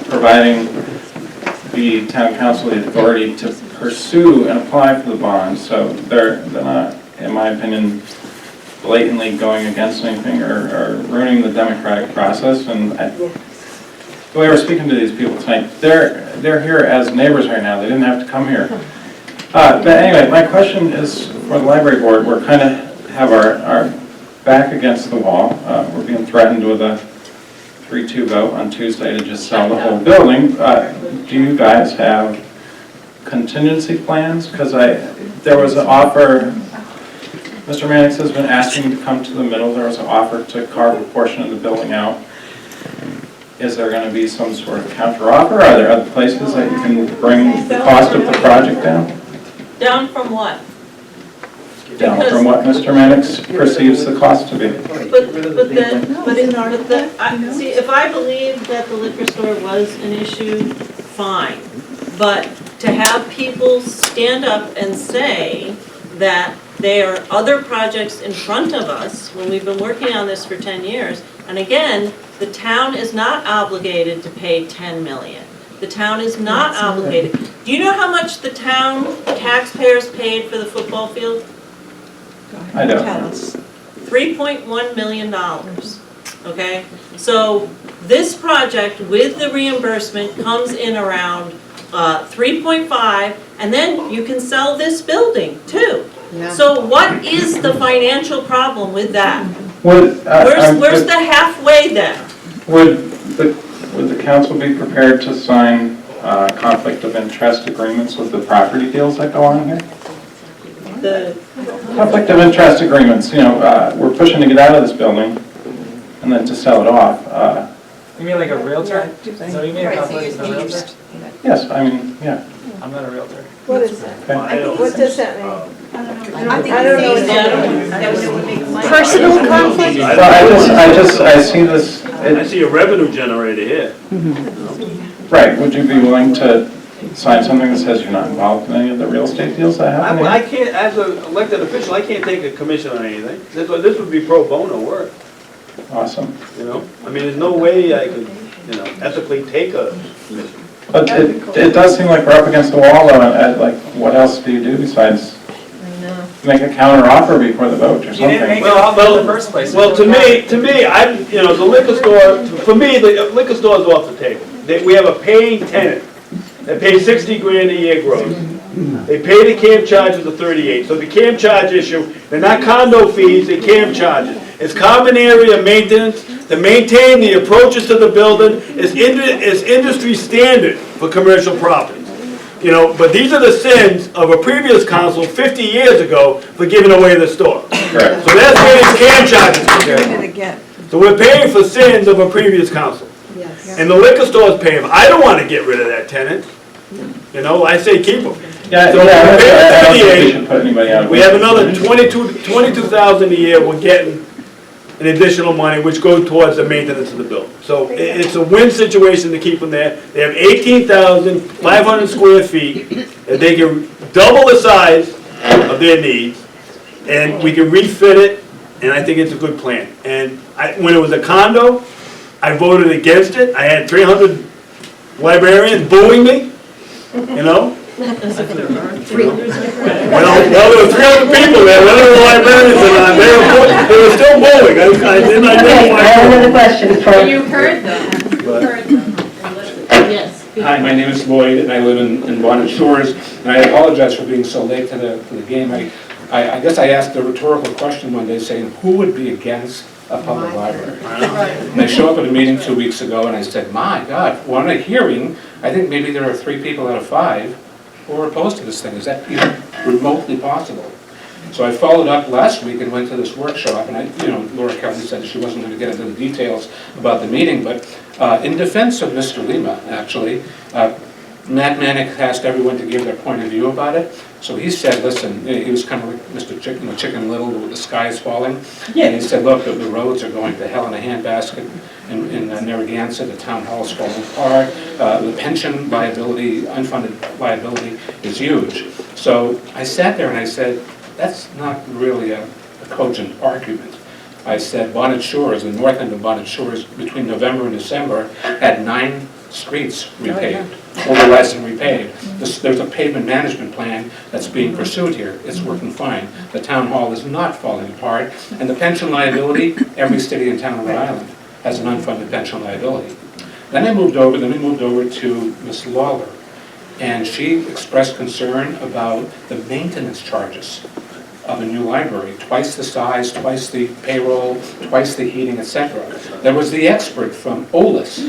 S15: providing the town council the authority to pursue and apply for the bond, so they're not, in my opinion, blatantly going against anything or ruining the democratic process. And the way we're speaking to these people tonight, they're here as neighbors right now. They didn't have to come here. But anyway, my question is for the library board. We're kind of have our back against the wall. We're being threatened with a 3-2 vote on Tuesday to just sell the whole building. Do you guys have contingency plans? Because there was an offer, Mr. Mannix has been asking to come to the middle. There was an offer to carve a portion of the building out. Is there going to be some sort of counter offer? Are there other places that you can bring the cost of the project down?
S7: Down from what?
S15: Down from what Mr. Mannix perceives the cost to be.
S7: See, if I believe that the liquor store was an issue, fine. But to have people stand up and say that there are other projects in front of us when we've been working on this for 10 years, and again, the town is not obligated to pay 10 million. The town is not obligated. Do you know how much the town taxpayers paid for the football field?
S15: I don't know.
S7: $3.1 million, okay? So this project with the reimbursement comes in around 3.5, and then you can sell this building too. So what is the financial problem with that? Where's the halfway then?
S15: Would the council be prepared to sign conflict of interest agreements with the property deals that go on here?
S7: The
S15: Conflict of interest agreements, we're pushing to get out of this building and then to sell it off.
S8: You mean like a realtor? So you mean a conflict of a realtor?
S15: Yes, I mean, yeah.
S8: I'm not a realtor.
S9: What is that?
S15: Okay.
S9: What does that mean?
S16: I don't know.
S6: Personal conflict?
S15: I see this.
S3: I see a revenue generator here.
S15: Right, would you be willing to sign something that says you're not involved in any of the real estate deals that happen
S3: I
S15: here?
S3: can't, as an elected official, I can't take a commission on anything. This would be pro bono work,
S15: Awesome.
S3: I mean, there's no way I could, ethically take a commission.
S15: But it does seem like we're up against the wall, though, and like, what else do you do besides make a counter offer before the vote or something?
S8: You didn't make it in the first place.
S3: Well, to me, the liquor store, for me, the liquor store is off the table. We have a paying tenant that pays 60 grand a year gross. They pay the camp charges of 38. So the camp charge issue, they're not condo fees, they're camp charges. It's common area maintenance to maintain the approaches to the building. It's industry standard for commercial properties. But these are the sins of a previous council 50 years ago for giving away the store.
S15: Correct.
S3: So that's where these camp charges come
S9: Doing
S3: from.
S9: it again.
S3: So we're paying for sins of a previous council.
S9: Yes.
S3: And the liquor store is paying. I don't want to get rid of that tenant. I say keep them.
S15: Yeah,
S3: So
S15: I don't think we should put anybody out of
S3: we have
S15: business.
S3: another 22,000 a year we're getting an additional money which goes towards the maintenance of the building. So it's a win situation to keep them there. They have 18,500 square feet and they can double the size of their needs and we can refit it and I think it's a good plan. And when it was a condo, I voted against it. I had 300 librarians booing me, Well, there were 300 people there, one of the librarians, and they were still bowling.
S1: I have another question for
S7: You heard them. Yes.
S20: Hi, my name is Lloyd, and I live in Bonnet Shores, and I apologize for being so late to the game. I guess I asked a rhetorical question one day saying, who would be against a public library? And I showed up at a meeting 2 weeks ago, and I said, my God, on a hearing, I think maybe there are 3 people out of 5 who are opposed to this thing. Is that even remotely possible? So I followed up last week and went to this workshop, and Laura Kelly said she wasn't going to get into the details about the meeting, but in defense of Mr. Lima, actually, Matt Manick asked everyone to give their point of view about it. So he said, listen, he was kind of like Mr. Chicken Little, the sky is falling. Yeah. And he said, look, the roads are going to hell in a handbasket in Narragansett, the town hall's falling apart, the pension liability, unfunded liability is huge. So I sat there and I said, that's not really a cogent argument. I said Bonnet Shores, the north end of Bonnet Shores, between November and December, had 9 streets repaved, overlays and repaved. There's a pavement management plan that's being pursued here. It's working fine. The town hall is not falling apart. And the pension liability, every city and town on Rhode Island has an unfunded pension liability. Then we moved over to Ms. Lawler, and she expressed concern about the maintenance charges of a new library, twice the size, twice the payroll, twice the heating, etc. There was the expert from OLIS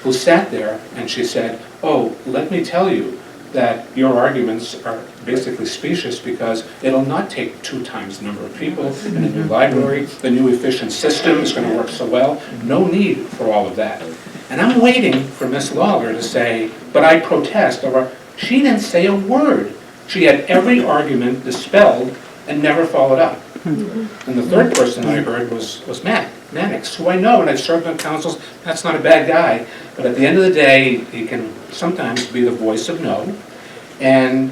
S20: who sat there and she said, oh, let me tell you that your arguments are basically specious because it'll not take 2 times the number of people in a new library. The new efficient system is going to work so well. No need for all of that. And I'm waiting for Ms. Lawler to say, but I protest. Or she didn't say a word. She had every argument dispelled and never followed up. And the third person I heard was Matt Mannix, who I know, and I've served on councils. That's not a bad guy, but at the end of the day, he can sometimes be the voice of no. And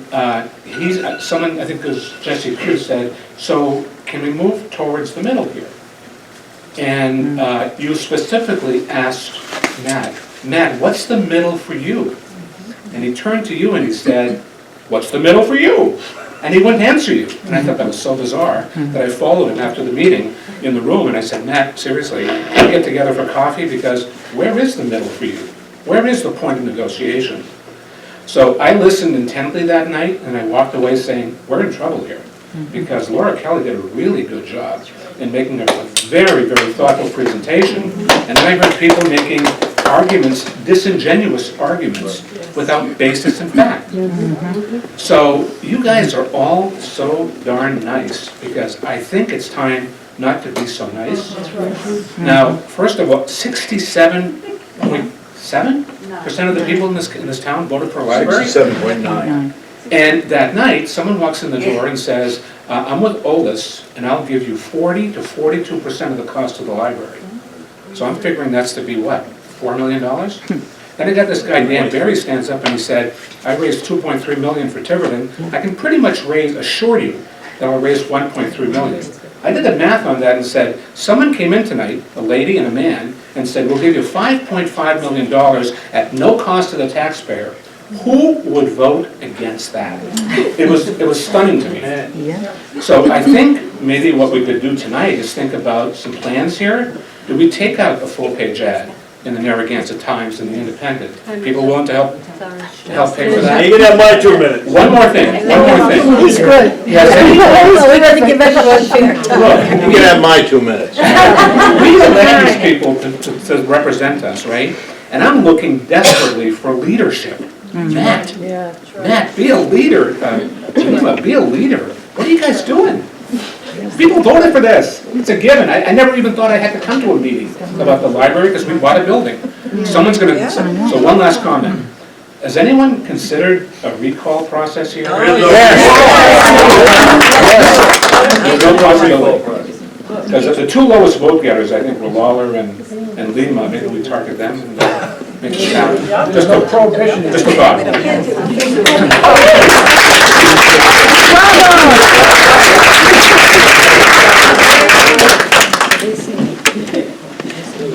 S20: he's someone, I think it was Jesse Cruz said, so can we move towards the middle here? And you specifically asked Matt, what's the middle for you? And he turned to you and he said, what's the middle for you? And he wouldn't answer you. And I thought that was so bizarre that I followed him after the meeting in the room and I said, Matt, seriously, can we get together for coffee? Because where is the middle for you? Where is the point of negotiation? So I listened intently that night and I walked away saying, we're in trouble here. Because Laura Kelly did a really good job in making a very, very thoughtful presentation. And then I heard people making arguments, disingenuous arguments, without basis in fact. So you guys are all so darn nice, because I think it's time not to be so nice. Now, first of all, 67.7% of the people in this town voted for a library?
S19: 67.9.
S20: And that night, someone walks in the door and says, I'm with OLIS, and I'll give you 40 to 42% of the cost of the library. So I'm figuring that's to be what, $4 million? Then I got this guy, Dan Barry, stands up and he said, I raised $2.3 million for Tiverton. I can pretty much assure you that I'll raise $1.3 million. I did the math on that and said, someone came in tonight, a lady and a man, and said, we'll give you $5.5 million at no cost to the taxpayer. Who would vote against that? It was stunning to me. So I think maybe what we could do tonight is think about some plans here. Do we take out a full-page ad in the Narragansett Times and the Independent? People willing to help pay for that?
S3: You can have my 2 minutes.
S20: One more thing.
S6: He's good.
S20: Yes,
S6: We're going to give everyone fair time.
S19: You can have my 2 minutes.
S20: we elect these people to represent us, right? And I'm looking desperately for leadership. Matt, be a leader. Be a leader. What are you guys doing? People voted for this. It's a given. I never even thought I had to come to a meeting about the library because we bought a building. Someone's going to. So one last comment. Has anyone considered a recall process here? There's no possibility. Because the 2 lowest vote getters, I think, were Lawler and Lima. Maybe we target them and make it count. Just a prohibition. Just a thought.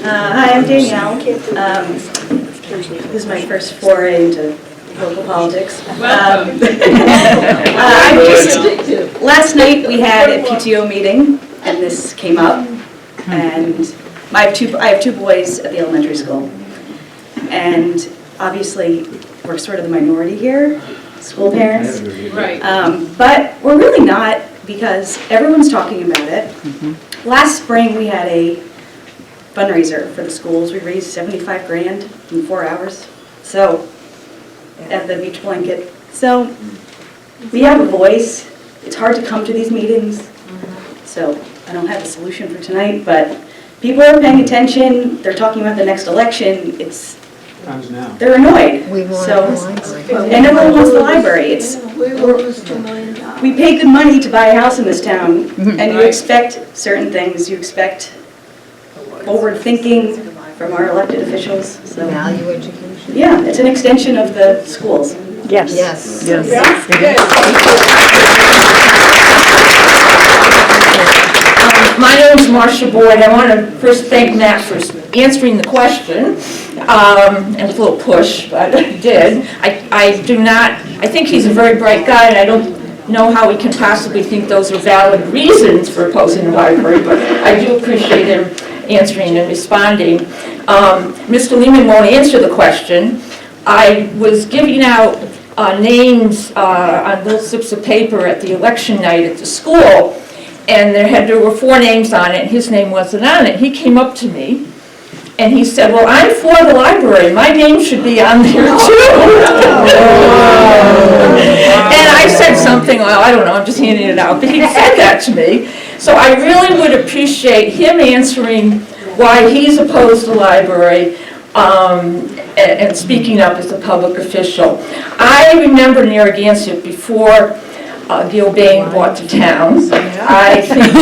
S21: Hi, I'm Danielle. This is my first foray into local politics. Last night we had a PTO meeting and this came up, and I have two boys at the elementary school, and obviously we're sort of the minority here, school parents.
S7: Right.
S21: But we're really not, because everyone's talking about it. Last spring we had a fundraiser for the schools. We raised 75 grand in 4 hours. So, at the beach blanket. So, we have a voice. It's hard to come to these meetings. So, I don't have a solution for tonight, but people are paying attention. They're talking about the next election. They're annoyed. And everyone wants the library. We pay good money to buy a house in this town, and you expect certain things. You expect forward thinking from our elected officials. So, value education. Yeah, it's an extension of the schools.
S6: Yes.
S18: My name is Marcia Boyd. I want to first thank Matt for answering the question, and a little push, but he did. I think he's a very bright guy, and I don't know how he can possibly think those are valid reasons for opposing the library, but I do appreciate him answering and responding. Mr. Lehman won't answer the question. I was giving out names on little slips of paper at the election night at the school, and there were 4 names on it, and his name wasn't on it. He came up to me, and he said, well, I'm for the library. My name should be on there too. And I said something, well, I don't know, I'm just handing it out, but he said that to me. So I really would appreciate him answering why he's opposed the library, and speaking up as a public official. I remember Narragansett before Gil Bain bought the town. I think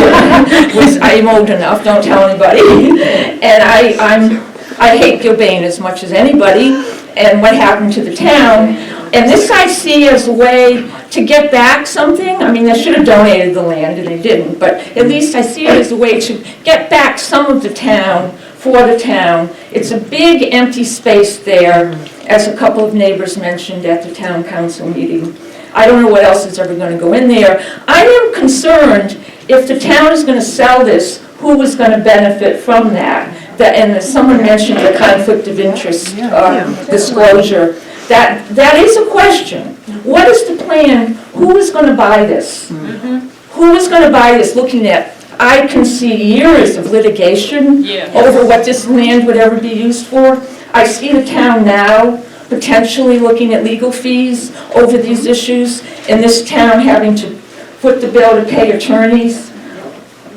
S18: I'm old enough, don't tell anybody. And I hate Gil Bain as much as anybody, and what happened to the town. And this I see as a way to get back something. I mean, they should have donated the land, and they didn't, but at least I see it as a way to get back some of the town for the town. It's a big empty space there, as a couple of neighbors mentioned at the town council meeting. I don't know what else is ever going to go in there. I am concerned if the town is going to sell this, who is going to benefit from that? And as someone mentioned, the conflict of interest disclosure. That is a question. What is the plan? Who is going to buy this? Who is going to buy this? Looking at, I can see years of litigation over what this land would ever be used for. I see the town now potentially looking at legal fees over these issues, and this town having to foot the bill to pay attorneys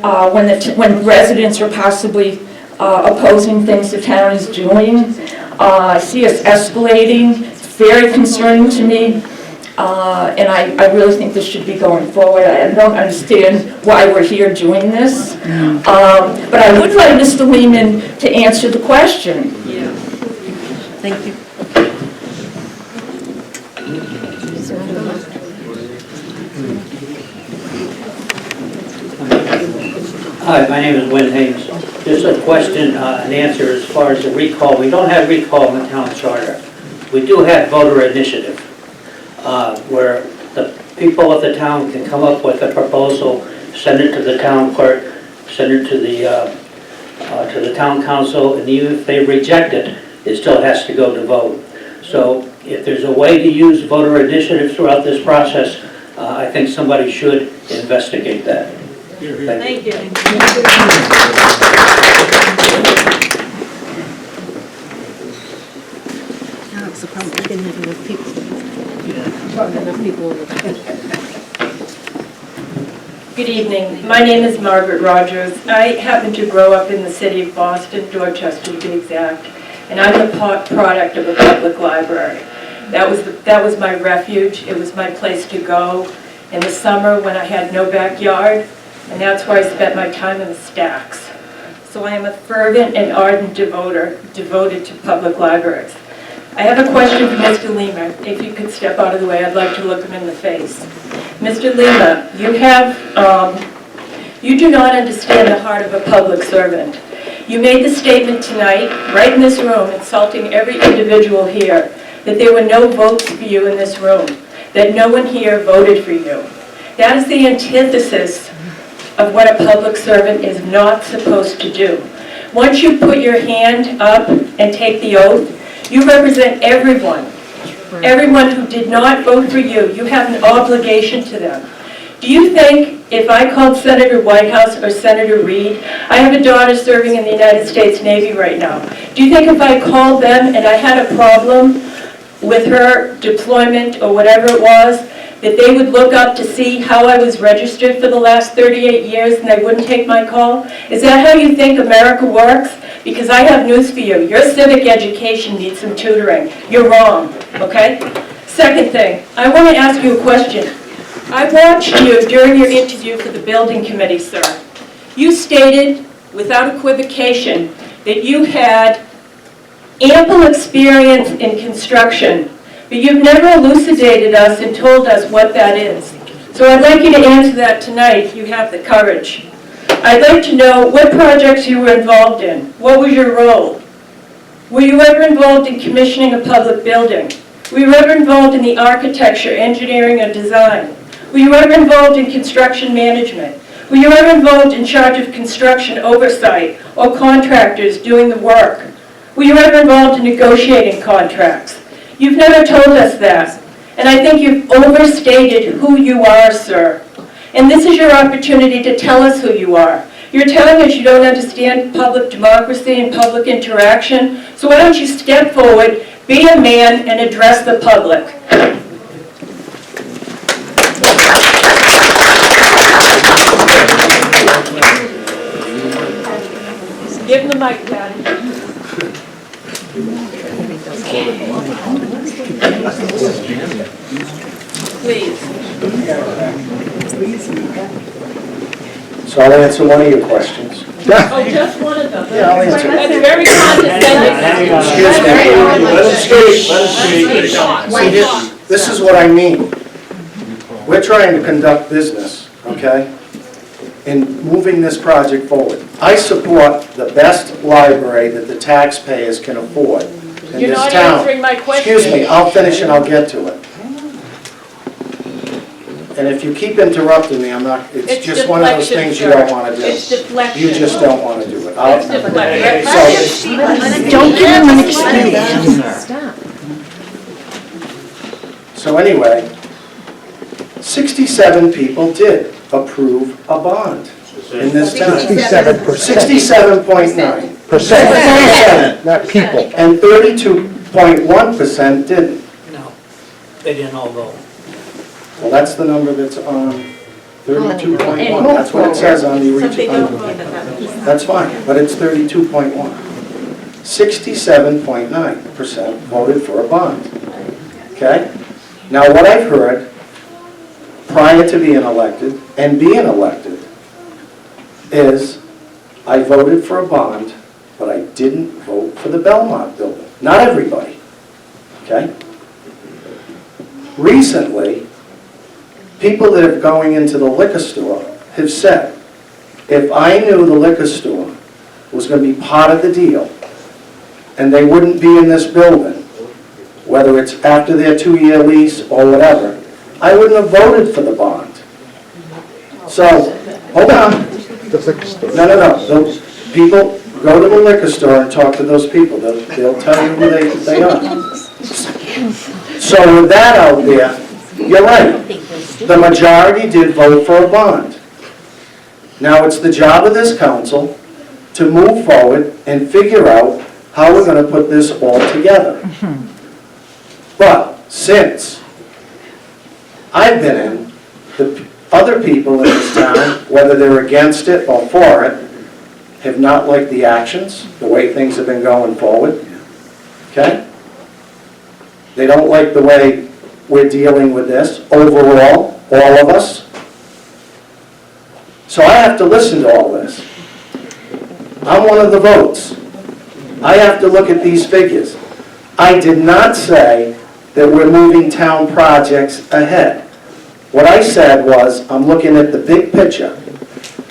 S18: when residents are possibly opposing things the town is doing. I see us escalating. It's very concerning to me, and I really think this should be going forward. I don't understand why we're here doing this, but I would like Mr. Lehman to answer the question.
S1: Thank you.
S10: Hi, my name is Win Haynes. Just a question and answer as far as the recall. We don't have recall in the town charter. We do have voter initiative, where the people of the town can come up with a proposal, send it to the town clerk, send it to the town council, and even if they reject it, it still has to go to vote. So if there's a way to use voter initiative throughout this process, I think somebody should investigate that. Thank you.
S6: That's the problem. We didn't have enough people.
S22: Good evening. My name is Margaret Rogers. I happen to grow up in the city of Boston, Dorchester to be exact, and I'm the product of a public library. That was my refuge. It was my place to go in the summer when I had no backyard, and that's where I spent my time in the stacks. So I am a fervent and ardent devoted to public libraries. I have a question for Mr. Lima. If you could step out of the way, I'd like to look him in the face. Mr. Lima, you do not understand the heart of a public servant. You made the statement tonight, right in this room, insulting every individual here, that there were no votes for you in this room, that no one here voted for you. That is the antithesis of what a public servant is not supposed to do. Once you put your hand up and take the oath, you represent everyone. Everyone who did not vote for you, you have an obligation to them. Do you think if I called Senator Whitehouse or Senator Reid, I have a daughter serving in the United States Navy right now, do you think if I called them and I had a problem with her deployment or whatever it was, that they would look up to see how I was registered for the last 38 years and they wouldn't take my call? Is that how you think America works? Because I have news for you. Your civic education needs some tutoring. You're wrong, okay? Second thing, I want to ask you a question. I watched you during your interview for the building committee, sir. You stated, without equivocation, that you had ample experience in construction, but you've never elucidated us and told us what that is. So I'd like you to answer that tonight if you have the courage. I'd like to know what projects you were involved in. What was your role? Were you ever involved in commissioning a public building? Were you ever involved in the architecture, engineering, or design? Were you ever involved in construction management? Were you ever involved in charge of construction oversight or contractors doing the work? Were you ever involved in negotiating contracts? You've never told us that, and I think you've overstated who you are, sir. And this is your opportunity to tell us who you are. You're telling us you don't understand public democracy and public interaction, so why don't you step forward, be a man, and address the public? Give him the mic, Patty. Please.
S4: So I'll answer one of your questions.
S22: Oh, just one of them.
S4: Yeah, I'll answer.
S22: That's very condescending.
S4: See, this is what I mean. We're trying to conduct business, okay, in moving this project forward. I support the best library that the taxpayers can afford in this town.
S22: You're not answering my question.
S4: Excuse me, I'll finish and I'll get to it. And if you keep interrupting me, I'm not, it's just one of those things you don't want to do.
S22: It's deflection.
S4: You just don't want to do it.
S22: It's deflection.
S6: Don't give him an excuse.
S4: So anyway, 67 people did approve a bond in this town.
S19: 67%.
S4: 67.9%.
S19: Not people.
S4: And 32.1% didn't.
S10: No, they didn't all vote.
S4: Well, that's the number that's on 32.1. That's what it says on the original. That's fine, but it's 32.1. 67.9% voted for a bond. Okay? Now, what I've heard prior to being elected and being elected is I voted for a bond, but I didn't vote for the Belmont building. Not everybody. Okay? Recently, people that are going into the liquor store have said, if I knew the liquor store was going to be part of the deal, and they wouldn't be in this building, whether it's after their 2-year lease or whatever, I wouldn't have voted for the bond. So, hold on. No. Those people, go to the liquor store and talk to those people. They'll tell you who they are. So with that out there, you're right. The majority did vote for a bond. Now it's the job of this council to move forward and figure out how we're going to put this all together. But since I've been in, the other people in this town, whether they're against it or for it, have not liked the actions, the way things have been going forward. Okay? They don't like the way we're dealing with this overall, all of us. So I have to listen to all this. I'm one of the votes. I have to look at these figures. I did not say that we're moving town projects ahead. What I said was, I'm looking at the big picture,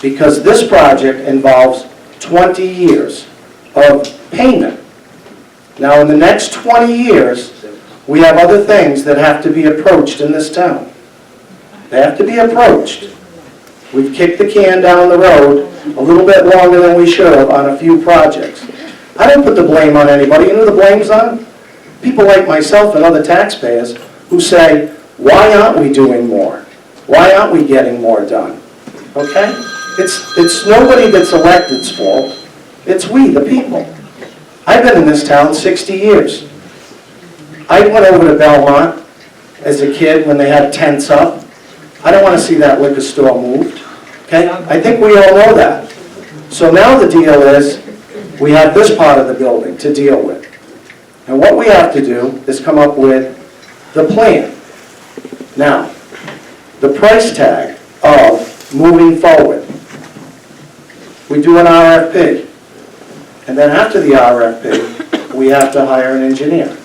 S4: because this project involves 20 years of payment. Now, in the next 20 years, we have other things that have to be approached in this town. They have to be approached. We've kicked the can down the road a little bit longer than we should have on a few projects. I don't put the blame on anybody. You know who the blame's on? People like myself and other taxpayers who say, why aren't we doing more? Why aren't we getting more done? Okay? It's nobody that's elected's fault. It's we, the people. I've been in this town 60 years. I went over to Belmont as a kid when they had tents up. I don't want to see that liquor store moved. Okay? I think we all know that. So now the deal is, we have this part of the building to deal with. And what we have to do is come up with the plan. Now, the price tag of moving forward. We do an RFP. And then after the RFP, we have to hire an engineer.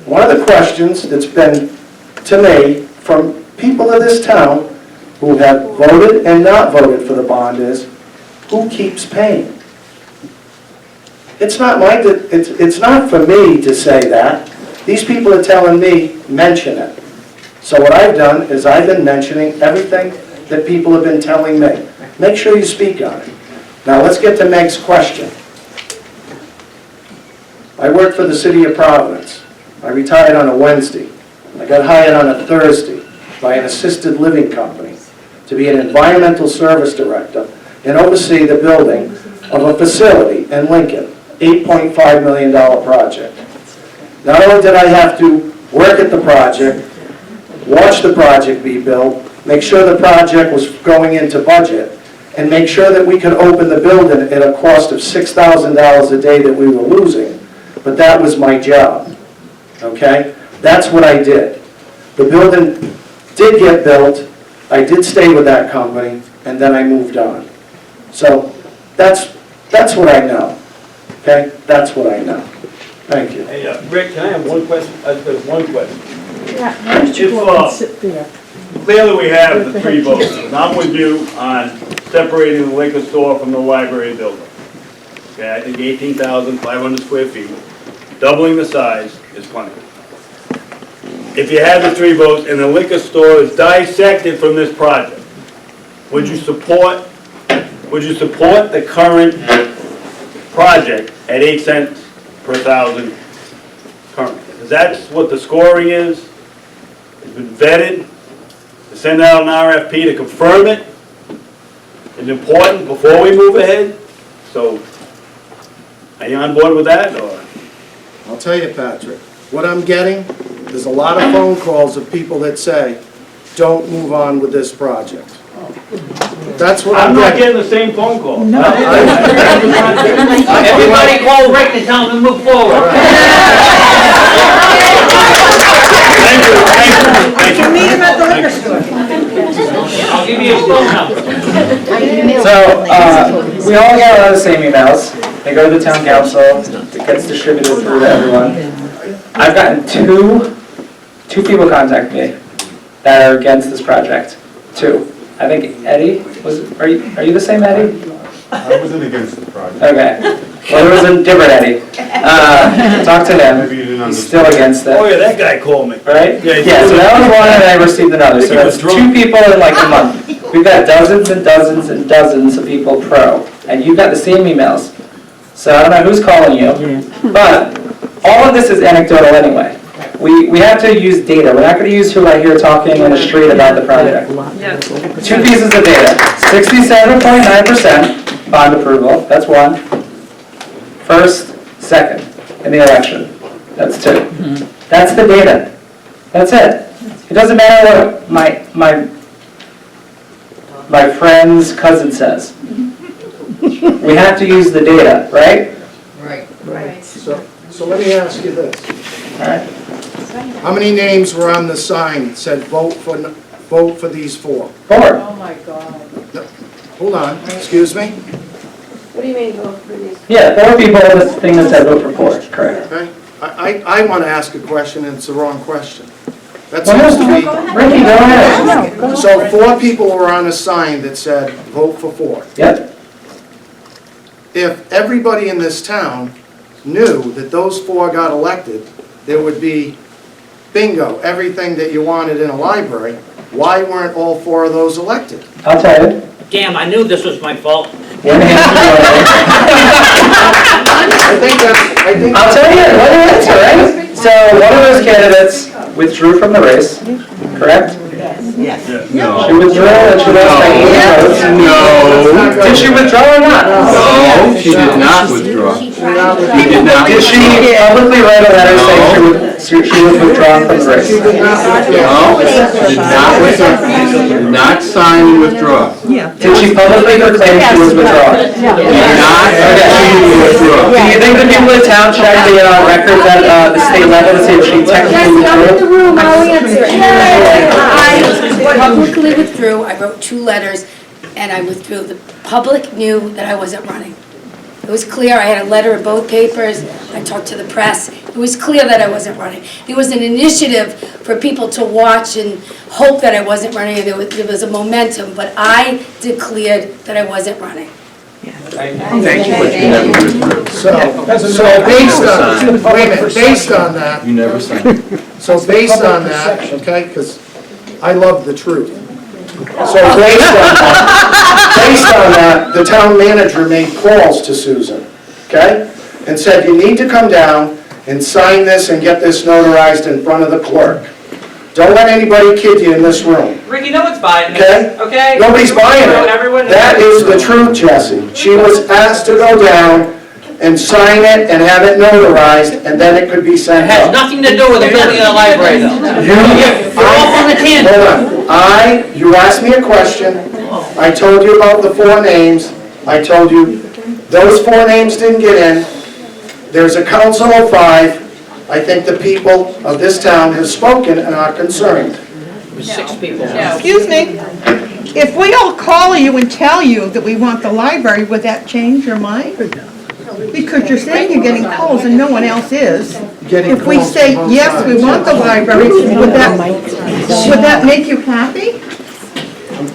S4: One of the questions that's been to me from people of this town who have voted and not voted for the bond is, who keeps paying? It's not it's not for me to say that. These people are telling me, mention it. So what I've done is I've been mentioning everything that people have been telling me. Make sure you speak on it. Now let's get to Meg's question. I worked for the city of Providence. I retired on a Wednesday. I got hired on a Thursday by an assisted living company to be an environmental service director and oversee the building of a facility in Lincoln, $8.5 million project. Not only did I have to work at the project, watch the project be built, make sure the project was going into budget, and make sure that we could open the building at a cost of $6,000 a day that we were losing, but that was my job, okay? That's what I did. The building did get built, I did stay with that company, and then I moved on. So that's what I know, okay? That's what I know. Thank you.
S3: Hey, Rick, can I have one question? There's one question.
S6: Yeah, why don't you go up and sit there?
S3: Clearly, we have the three votes. And I'm with you on separating the liquor store from the library building. Okay, I think 18,500 square feet, doubling the size is plenty. If you had the three votes and the liquor store is dissected from this project, would you support the current project at 8 cents per thousand currently? Because that's what the scoring is. It's been vetted. To send out an RFP to confirm it is important before we move ahead. So, are you on board with that, or?
S4: I'll tell you, Patrick, what I'm getting, there's a lot of phone calls of people that say, don't move on with this project. That's what
S3: I'm not getting the same phone call.
S10: Everybody call Rick and tell him to move forward.
S3: Thank you.
S12: Meet him at the liquor store.
S10: I'll give you his phone number.
S8: So, we all get a lot of the same emails. They go to the town council, it gets distributed through to everyone. I've gotten two people contact me that are against this project. Two. I think Eddie, are you the same Eddie?
S17: I wasn't against the project.
S8: Okay. Well, there was a different Eddie. Talk to him.
S17: Maybe you didn't
S8: He's
S17: understand.
S8: still against it.
S3: Oh yeah, that guy called me.
S8: Right?
S3: Yeah,
S8: So that was one and I received another. So that's two people in like a month. We've got dozens and dozens and dozens of people pro. And you've got the same emails. So I don't know who's calling you. But all of this is anecdotal anyway. We have to use data. We're not going to use who I hear talking in the street about the project. Two pieces of data. 67.9% bond approval. That's one. First, second in the election. That's two. That's the data. That's it. It doesn't matter what my friend's cousin says. We have to use the data, right?
S4: Right. So let me ask you this.
S8: All right.
S4: How many names were on the sign that said vote for these four?
S8: Four.
S2: Oh, my God.
S4: Hold on, excuse me?
S5: What do you mean vote for these?
S8: Yeah, four people in this thing that said vote for four, correct.
S4: Okay? I want to ask a question and it's the wrong question. That
S8: Well,
S4: seems to be...
S8: Ricky, go ahead.
S4: So four people were on a sign that said vote for four.
S8: Yep.
S4: If everybody in this town knew that those four got elected, there would be bingo, everything that you wanted in a library. Why weren't all four of those elected?
S8: I'll tell you.
S10: Damn, I knew this was my fault.
S8: I'll tell you, what an answer, right? So one of those candidates withdrew from the race, correct?
S12: Yes.
S8: She withdrew and she lost by 80 votes.
S17: No.
S8: Did she withdraw or not?
S17: No, she did not withdraw. She did not.
S8: Did she publicly write a letter saying she was withdrawn from the race?
S17: No, did not withdraw. Did not sign and withdraw.
S8: Did she publicly proclaim she was withdrawn?
S17: Did not withdraw.
S8: Do you think the people in town checked the record at the state level to see if she technically withdrew?
S11: I publicly withdrew. I wrote 2 letters, and I withdrew. The public knew that I wasn't running. It was clear. I had a letter in both papers. I talked to the press. It was clear that I wasn't running. There was an initiative for people to watch and hope that I wasn't running, and there was a momentum, but I declared that I wasn't running.
S4: Thank you. So based on, wait a minute, based on that. You never signed. So based on that, okay, because I love the truth. So based on that, the town manager made calls to Susan, okay? And said, you need to come down and sign this and get this notarized in front of the clerk. Don't let anybody kid you in this room.
S13: Ricky, no one's buying
S4: Okay?
S13: this, okay?
S4: Nobody's buying it.
S13: Everyone
S4: That is the truth, Jesse. She was asked to go down and sign it and have it notarized, and then it could be sent
S13: It has
S4: out.
S13: nothing to do with the building of the library, though. You're off on the tangent.
S4: Hold on. You asked me a question. I told you about the 4 names. I told you those 4 names didn't get in. There's a council of 5. I think the people of this town have spoken and are concerned.
S13: There's 6 people.
S9: Excuse me, if we all call you and tell you that we want the library, would that change your mind? Because you're saying you're getting calls and no one else is. If we say, yes, we want the library, would that make you happy?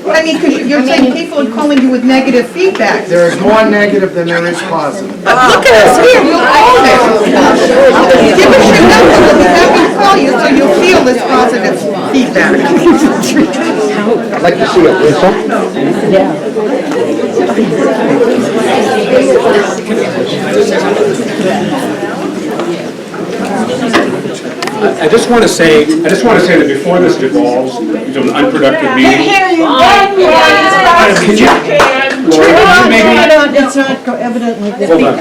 S9: I mean, because you're saying people are calling you with negative feedback.
S4: There is more negative than there is positive.
S9: Look at us here, you'll call this. Give us your number, we'll be happy to call you so you'll feel this positive feedback.
S19: I'd like to see it, Lisa.
S20: I just want to say that before this devolves into an unproductive meeting. Can you, Laura, can you maybe,
S12: It's not evidently.
S20: hold on.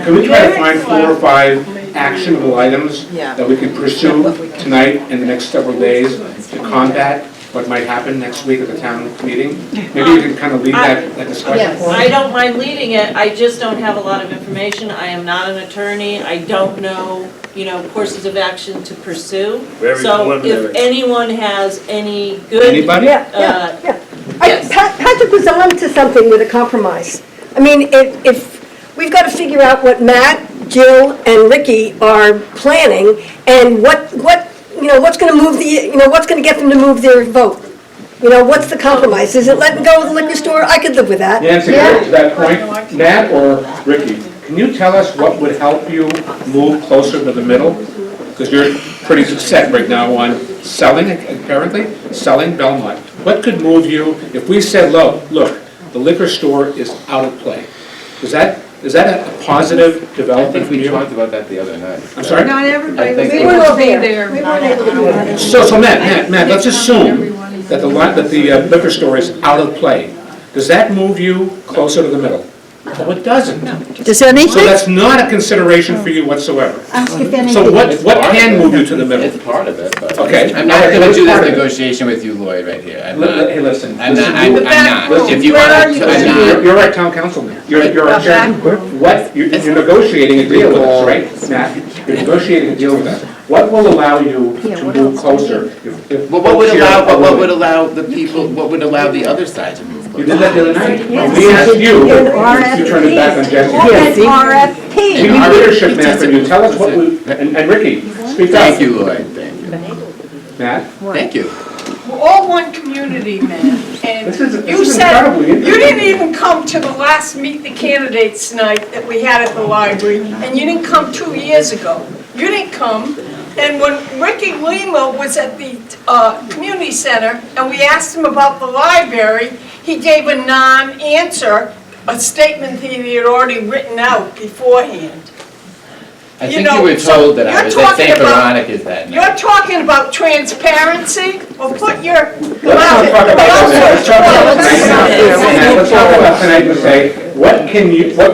S20: Can we try to find 4 or 5 actionable items that we could pursue tonight and the next several days to combat what might happen next week at the town meeting? Maybe you can kind of lead that discussion for us?
S7: I don't mind leading it, I just don't have a lot of information. I am not an attorney, I don't know, courses of action to pursue.
S3: Very
S7: So
S3: preliminary.
S7: if anyone has any good.
S20: Anybody?
S14: Patrick was on to something with a compromise. I mean, if we've got to figure out what Matt, Jill, and Ricky are planning, and what's going to move what's going to get them to move their vote. What's the compromise? Is it letting go of the liquor store? I could live with that.
S20: Nancy, to that point, Matt or Ricky, can you tell us what would help you move closer to the middle? Because you're pretty set right now on selling, apparently, selling Belmont. What could move you if we said, look, the liquor store is out of play? Is that a positive development for you?
S23: We talked about that the other night.
S20: I'm sorry?
S9: Not everybody was
S23: We
S9: able
S14: weren't
S9: to
S14: all
S9: be
S14: there.
S9: there.
S14: We weren't able to do it.
S20: So Matt, let's assume that the liquor store is out of play. Does that move you closer to the middle? No, it doesn't.
S6: Does anything?
S20: So that's not a consideration for you whatsoever.
S12: Ask if anything.
S20: So what can move you to the middle?
S23: It's part of it, but.
S20: Okay.
S23: I'm not going to do this negotiation with you, Lloyd, right here. I'm not.
S20: Hey, listen.
S23: I'm not. If you want to, I'm not.
S20: You're our town councilman. You're our chairman. You're negotiating a deal with us, right, Matt? You're negotiating a deal with us. What will allow you to move closer?
S23: Well, what would allow the people, what would allow the other side to move closer?
S20: You did that the other night. When we asked you, you turned it back on Jesse.
S14: RFP.
S20: We need leadership, Matt, from you. Tell us what we, and Ricky, speak up.
S23: Thank you, Lloyd, thank you.
S20: Matt?
S23: Thank you.
S9: We're all one community, man. And
S20: This is
S9: you said,
S20: incredibly interesting.
S9: you didn't even come to the last Meet the Candidates night that we had at the library, and you didn't come 2 years ago. You didn't come. And when Ricky Lima was at the community center, and we asked him about the library, he gave a non-answer, a statement that he had already written out beforehand.
S23: I think you were told that I was at St. Veronica's that night.
S9: You're talking about transparency? Well, put your
S20: Let's not talk about that. Let's talk about tonight and say, what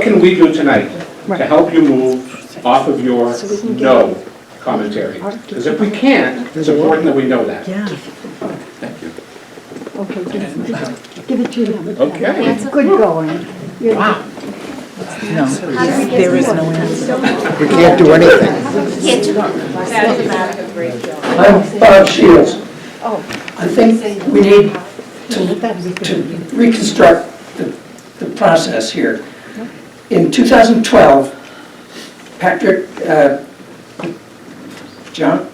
S20: can we do tonight to help you move off of your no commentary? Because if we can't, it's important that we know that.
S6: Yeah.
S23: Thank you.
S6: Okay, give it to them.
S20: Okay.
S6: It's good going.
S20: Wow.
S12: No, there is no answer.
S19: We can't do anything.
S24: I'm Bob Shields. I think we need to reconstruct the process here. In 2012, Patrick, John,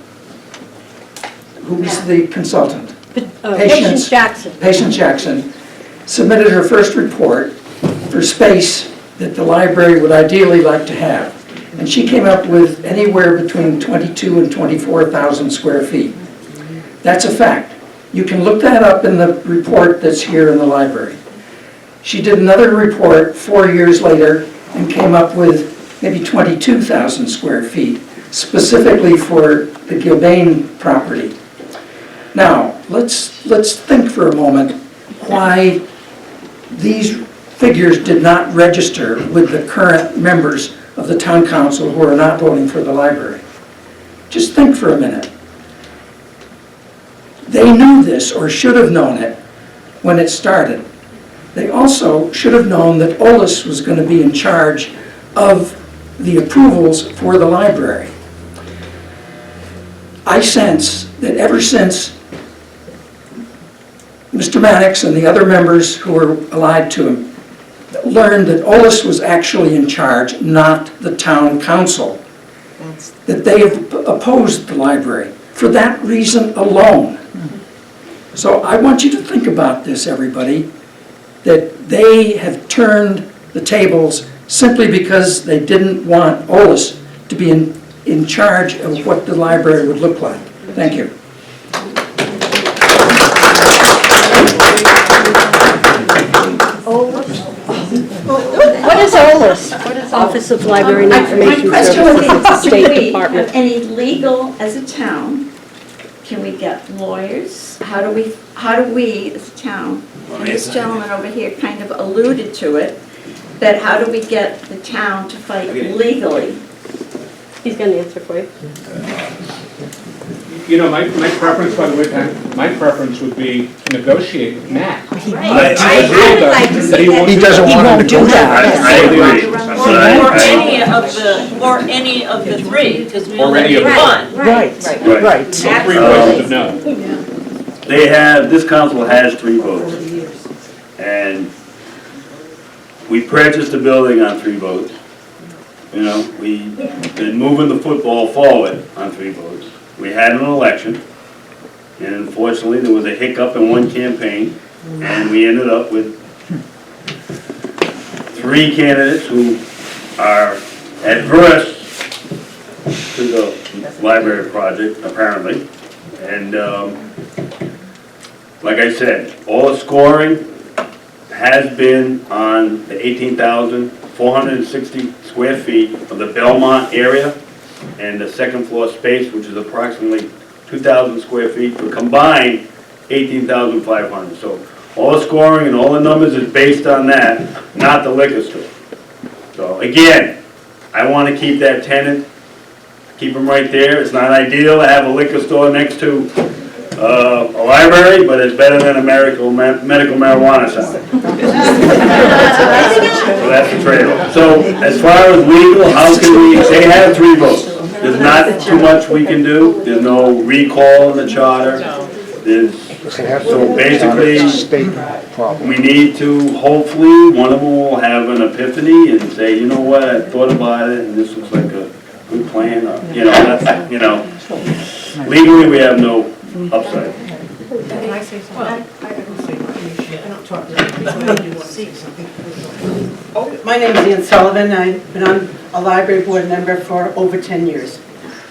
S24: who was the consultant?
S6: Patience Jackson.
S24: Patience Jackson submitted her first report for space that the library would ideally like to have. And she came up with anywhere between 22 and 24,000 square feet. That's a fact. You can look that up in the report that's here in the library. She did another report 4 years later and came up with maybe 22,000 square feet, specifically for the Gilbane property. Now, let's think for a moment why these figures did not register with the current members of the town council who are not voting for the library. Just think for a minute. They knew this, or should have known it, when it started. They also should have known that Ollis was going to be in charge of the approvals for the library. I sense that ever since Mr. Mannix and the other members who were allied to him learned that Ollis was actually in charge, not the town council, that they have opposed the library for that reason alone. So I want you to think about this, everybody, that they have turned the tables simply because they didn't want Ollis to be in charge of what the library would look like. Thank you.
S6: What is OLIS? What is Office of Library and Information
S2: My question would
S6: Services?
S2: be,
S6: It's a
S2: do
S6: State
S2: we
S6: Department.
S2: have any legal, as a town, can we get lawyers? How do we, as a town, and this gentleman over here kind of alluded to it, that how do we get the town to fight legally?
S1: He's going to answer for you.
S20: You know, my preference, by the way, Pat, my preference would be to negotiate with Matt.
S3: I agree.
S2: like to see that.
S19: He doesn't want to do that.
S3: I agree.
S7: Or any of the three, because we
S20: Or
S7: only
S20: any
S7: need
S20: of the-
S7: one.
S12: Right.
S20: So 3 voices of no.
S3: This council has 3 votes. And we purchased the building on 3 votes. You know, we've been moving the football forward on 3 votes. We had an election, and unfortunately, there was a hiccup in one campaign, and we ended up with 3 candidates who are adverse to the library project, apparently. And like I said, all the scoring has been on the 18,460 square feet of the Belmont area and the second floor space, which is approximately 2,000 square feet, for combined 18,500. So all the scoring and all the numbers is based on that, not the liquor store. So again, I want to keep that tenant, keep them right there. It's not ideal to have a liquor store next to a library, but it's better than a medical marijuana center. So that's the trade-off. So as far as legal, how can we, they have 3 votes. There's not too much we can do. There's no recall in the charter. So basically, we need to, hopefully, one of them will have an epiphany and say, you know what, I thought about it and this looks like a good plan. You know, that's, you know, legally we have no upside.
S12: Can I say something? I don't say much. I don't talk to you. My name is Ian Sullivan. I've been on a library board member for over 10 years.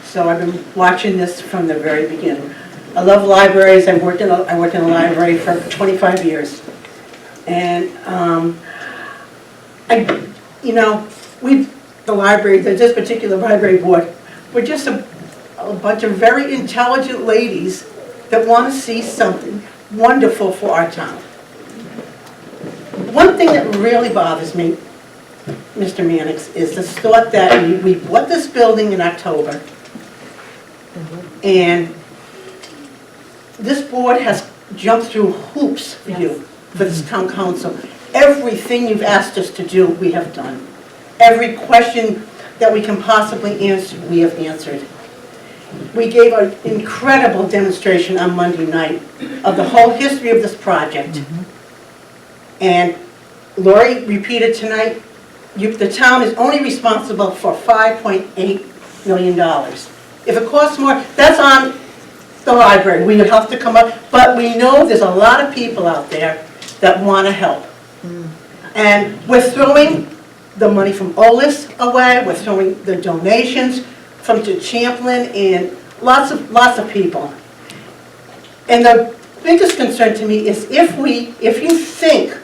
S12: So I've been watching this from the very beginning. I love libraries. I worked in a library for 25 years. And the library, this particular library board, we're just a bunch of very intelligent ladies that want to see something wonderful for our town. One thing that really bothers me, Mr. Mannix, is the thought that we bought this building in October, and this board has jumped through hoops for you, for this town council. Everything you've asked us to do, we have done. Every question that we can possibly answer, we have answered. We gave an incredible demonstration on Monday night of the whole history of this project. And Lori repeated tonight the town is only responsible for $5.8 million. If it costs more, that's on the library, we would have to come up, but we know there's a lot of people out there that want to help. And we're throwing the money from OLIS away, we're throwing the donations from the Champlin and lots of people. And the biggest concern to me is if you think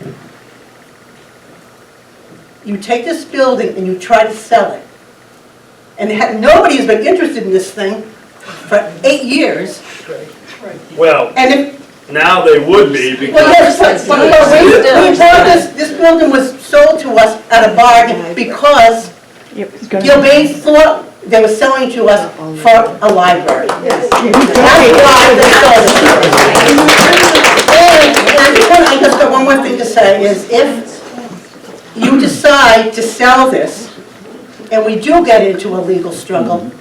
S12: you take this building and you try to sell it, and nobody has been interested in this thing for 8 years.
S3: Well,
S12: And if,
S3: now they would be
S12: well, yes,
S3: because...
S12: but we bought this building was sold to us at a bargain because Gilbane thought they were selling to us for a library. That's why they sold it. And I just got one more thing to say is if you decide to sell this, and we do get into a legal struggle,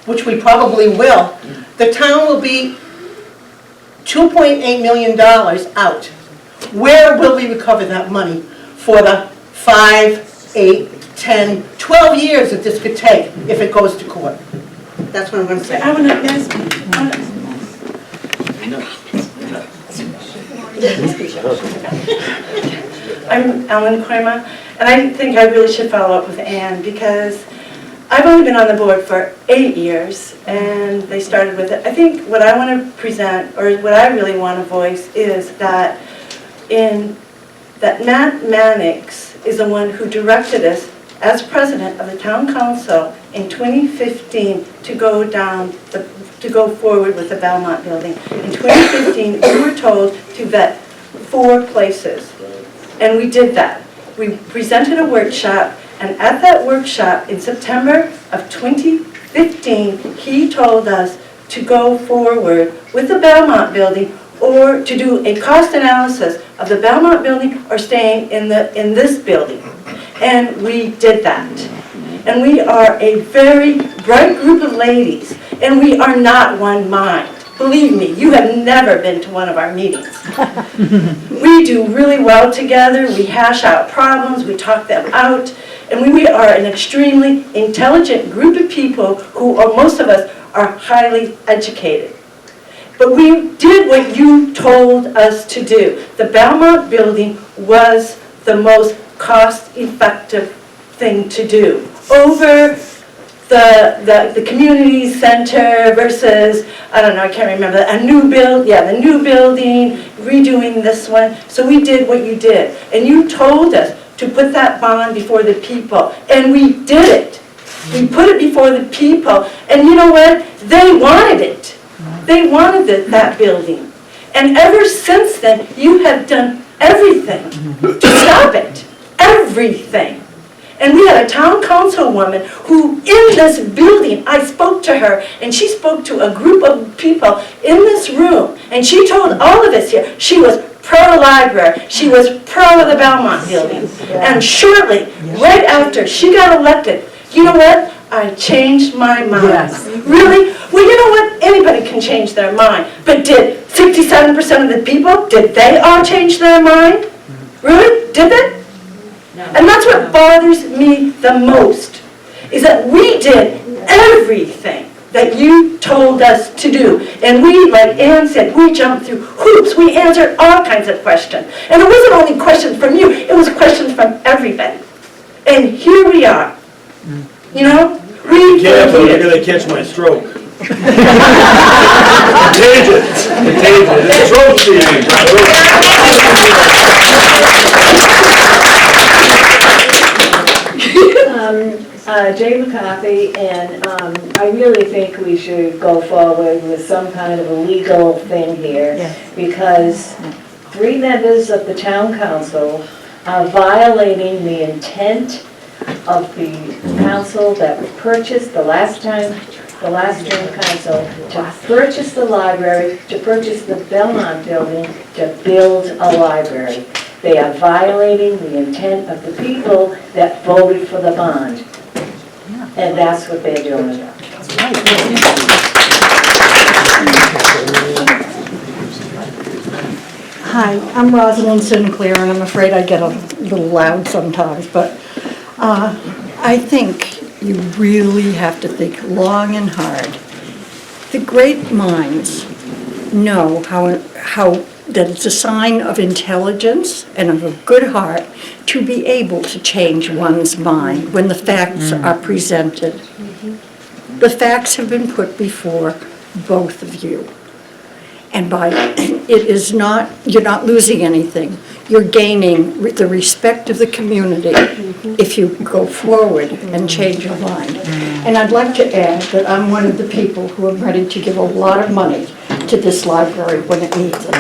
S12: which we probably will, the town will be $2.8 million out. Where will we recover that money for the 5, 8, 10, 12 years that this could take if it goes to court? That's what I'm going to say.
S22: I want to ask, I'm Ellen Kramer, and I think I really should follow up with Ann because I've only been on the board for 8 years, and they started with it. I think what I want to present, or what I really want to voice, is that Matt Mannix is the one who directed us as president of the town council in 2015 to go forward with the Belmont building. In 2015, we were told to vet 4 places, and we did that. We presented a workshop, and at that workshop in September of 2015, he told us to go forward with the Belmont building or to do a cost analysis of the Belmont building or staying in this building. And we did that. And we are a very bright group of ladies, and we are not one mind. Believe me, you have never been to one of our meetings. We do really well together, we hash out problems, we talk them out, and we are an extremely intelligent group of people who, or most of us, are highly educated. But we did what you told us to do. The Belmont building was the most cost-effective thing to do over the community center versus, I don't know, I can't remember, the new building, redoing this one. So we did what you did. And you told us to put that bond before the people. And we did it. We put it before the people. And you know what? They wanted it. They wanted that building. And ever since then, you have done everything to stop it. Everything. And we had a town councilwoman who, in this building, I spoke to her, and she spoke to a group of people in this room, and she told all of us here, she was pro-library, she was pro the Belmont building. And shortly, right after she got elected, you know what? I changed my mind.
S6: Yes.
S22: Really? Well, you know what? Anybody can change their mind. But did 67% of the people, did they all change their mind? Really? Did they? And that's what bothers me the most, is that we did everything that you told us to do. And we, like Ann said, we jumped through hoops. We answered all kinds of questions. And it wasn't only questions from you, it was questions from everybody. And here we are. You know?
S3: Be careful, you're going to catch my stroke. Contagious. Contagious. It's stroke season.
S15: Jay McCarthy, and I really think we should go forward with some kind of a legal thing here, because 3 members of the town council are violating the intent of the council that purchased the last term council to purchase the library, to purchase the Belmont building, to build a library. They are violating the intent of the people that voted for the bond. And that's what they're doing.
S6: Hi, I'm Rosalind Sinclair, and I'm afraid I get a little loud sometimes, but I think you really have to think long and hard. The great minds know how that it's a sign of intelligence and of a good heart to be able to change one's mind when the facts are presented. The facts have been put before both of you. And you're not losing anything. You're gaining the respect of the community if you go forward and change your mind. And I'd like to add that I'm one of the people who are ready to give a lot of money to this library when it needs it.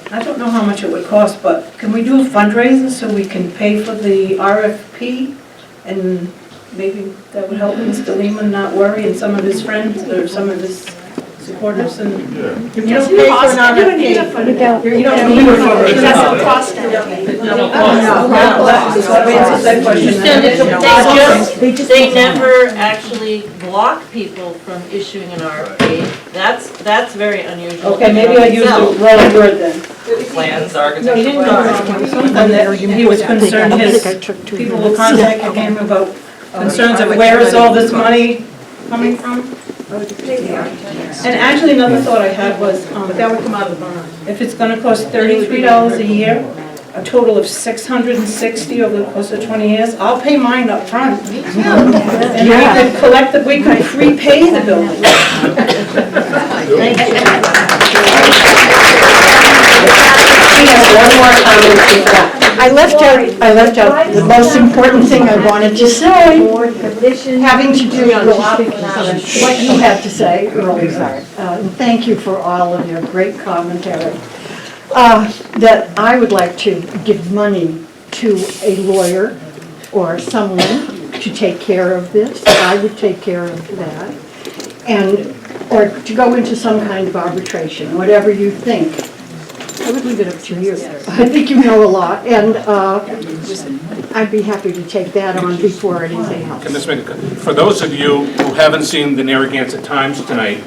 S5: I don't know how much it would cost, but can we do a fundraiser so we can pay for the RFP? And maybe that would help Mr. Lehman not worry and some of his friends or some of his supporters and.
S12: You don't pay for an RFP. You don't need a fundraiser.
S11: It doesn't cost anything.
S7: They never actually block people from issuing an RFP. That's very unusual.
S5: Okay, maybe I used the wrong word then.
S13: Plans,
S5: He
S13: architecture.
S5: didn't know something that he was concerned, people were contacting him about concerns of where is all this money coming from? And actually, another thought I had was,
S12: That would come out of the bond.
S5: if it's gonna cost $33 a year, a total of $660 over the course of 20 years, I'll pay mine up front. And we could prepay the building.
S6: One more comment. I left out the most important thing I wanted to say, having to do with what you had to say earlier. And thank you for all of your great commentary. That I would like to give money to a lawyer or someone to take care of this. I would take care of that. Or to go into some kind of arbitration, whatever you think. I would leave it up to you. I think you know a lot, and I'd be happy to take that on before anything else.
S20: For those of you who haven't seen the Narragansett Times tonight,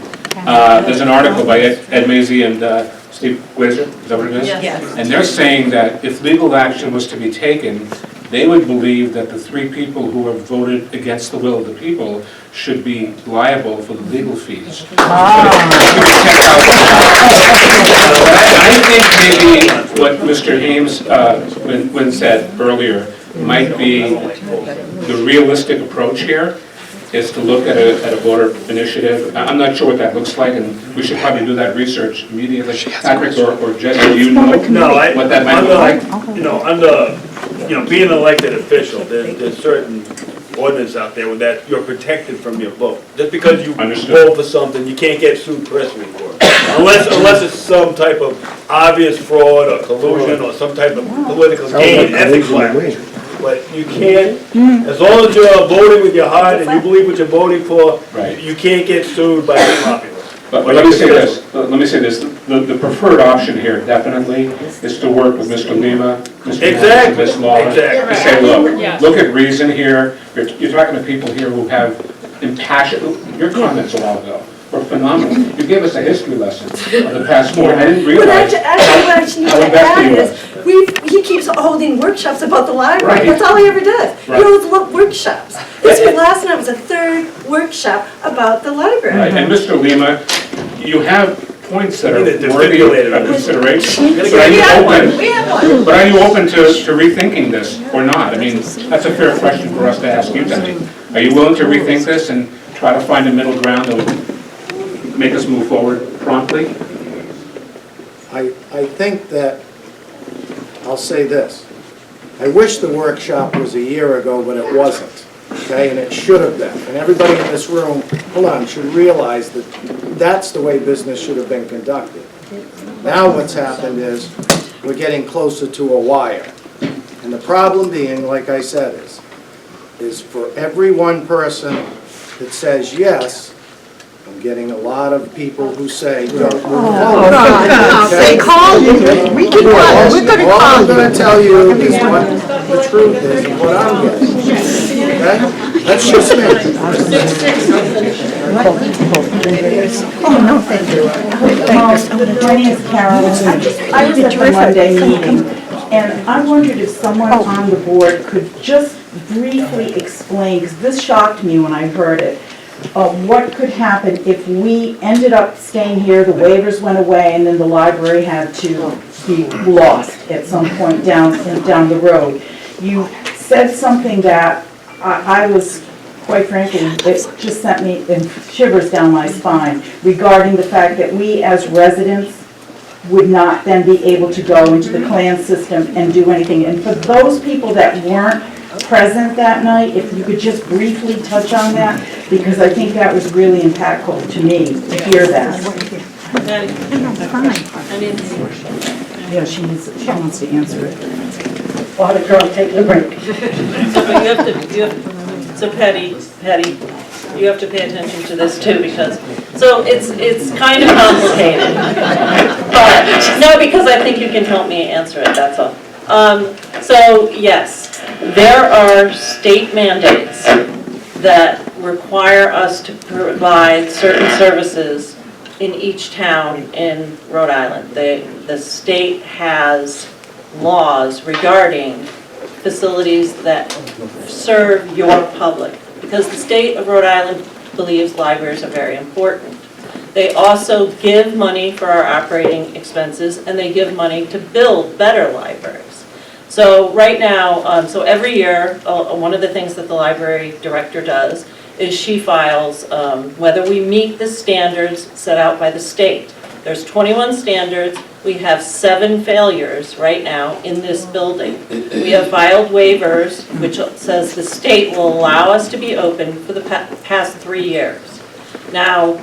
S20: there's an article by Ed Mazie and Steve Glazer, is that what it is?
S7: Yes.
S20: And they're saying that if legal action was to be taken, they would believe that the three people who have voted against the will of the people should be liable for the legal fees. I think maybe what Mr. Hames when said earlier might be the realistic approach here is to look at a voter initiative. I'm not sure what that looks like, and we should probably do that research immediately. Patrick or Jesse, do you know what that might look like?
S3: Being an elected official, there's certain ordinance out there that you're protected from your vote. Just because you vote for something, you can't get sued personally for it. Unless it's some type of obvious fraud or collusion or some type of political gain, ethics violation. But you can't, as long as you're voting with your heart and you believe what you're voting for, you can't get sued by the populace.
S20: But let me say this, the preferred option here definitely is to work with Mr. Lima, Mr. and Ms. Law, to say, look at reason here. You're talking to people here who have impassioned, your comments a while ago were phenomenal. You gave us a history lesson of the past war. I didn't realize
S14: What I need to add is, he keeps holding workshops about the library.
S20: Right.
S14: That's all he ever does.
S20: Right.
S14: He holds workshops. Last night was a third workshop about the library.
S20: Right, and Mr. Lima, you have points that are worthy of consideration. But are you open to rethinking this or not? I mean, that's a fair question for us to ask you tonight. Are you willing to rethink this and try to find a middle ground that would make us move forward promptly?
S4: I think that, I'll say this, I wish the workshop was a year ago, but it wasn't, okay, and it should have been. And everybody in this room, should realize that that's the way business should have been conducted. Now what's happened is, we're getting closer to a wire. And the problem being, like I said, is for every one person that says yes, I'm getting a lot of people who say don't move forward.
S12: They called you. We can call. We're going to
S4: All
S12: call
S4: I'm
S12: you.
S4: going to tell you is what the truth is and what I'm getting. Okay? That's just me.
S6: Oh, no, thank you.
S10: My name's Carolyn. I was at the Monday meeting, and I wondered if someone on the board could just briefly explain, because this shocked me when I heard it, what could happen if we ended up staying here, the waivers went away, and then the library had to be lost at some point down the road. You said something that I was, quite frankly, it just sent me shivers down my spine regarding the fact that we as residents would not then be able to go into the clan system and do anything. And for those people that weren't present that night, if you could just briefly touch on that, because I think that was really impactful to me to hear that. Yeah, she wants to answer it.
S1: While the girl taking a break.
S7: So Patty, you have to pay attention to this too, because, so it's kind of complicated. But, no, because I think you can help me answer it, that's all. So yes, there are state mandates that require us to provide certain services in each town in Rhode Island. The state has laws regarding facilities that serve your public, because the state of Rhode Island believes libraries are very important. They also give money for our operating expenses, and they give money to build better libraries. So right now, so every year, one of the things that the library director does is she files whether we meet the standards set out by the state. There's 21 standards. We have 7 failures right now in this building. We have filed waivers, which says the state will allow us to be open for the past 3 years. Now,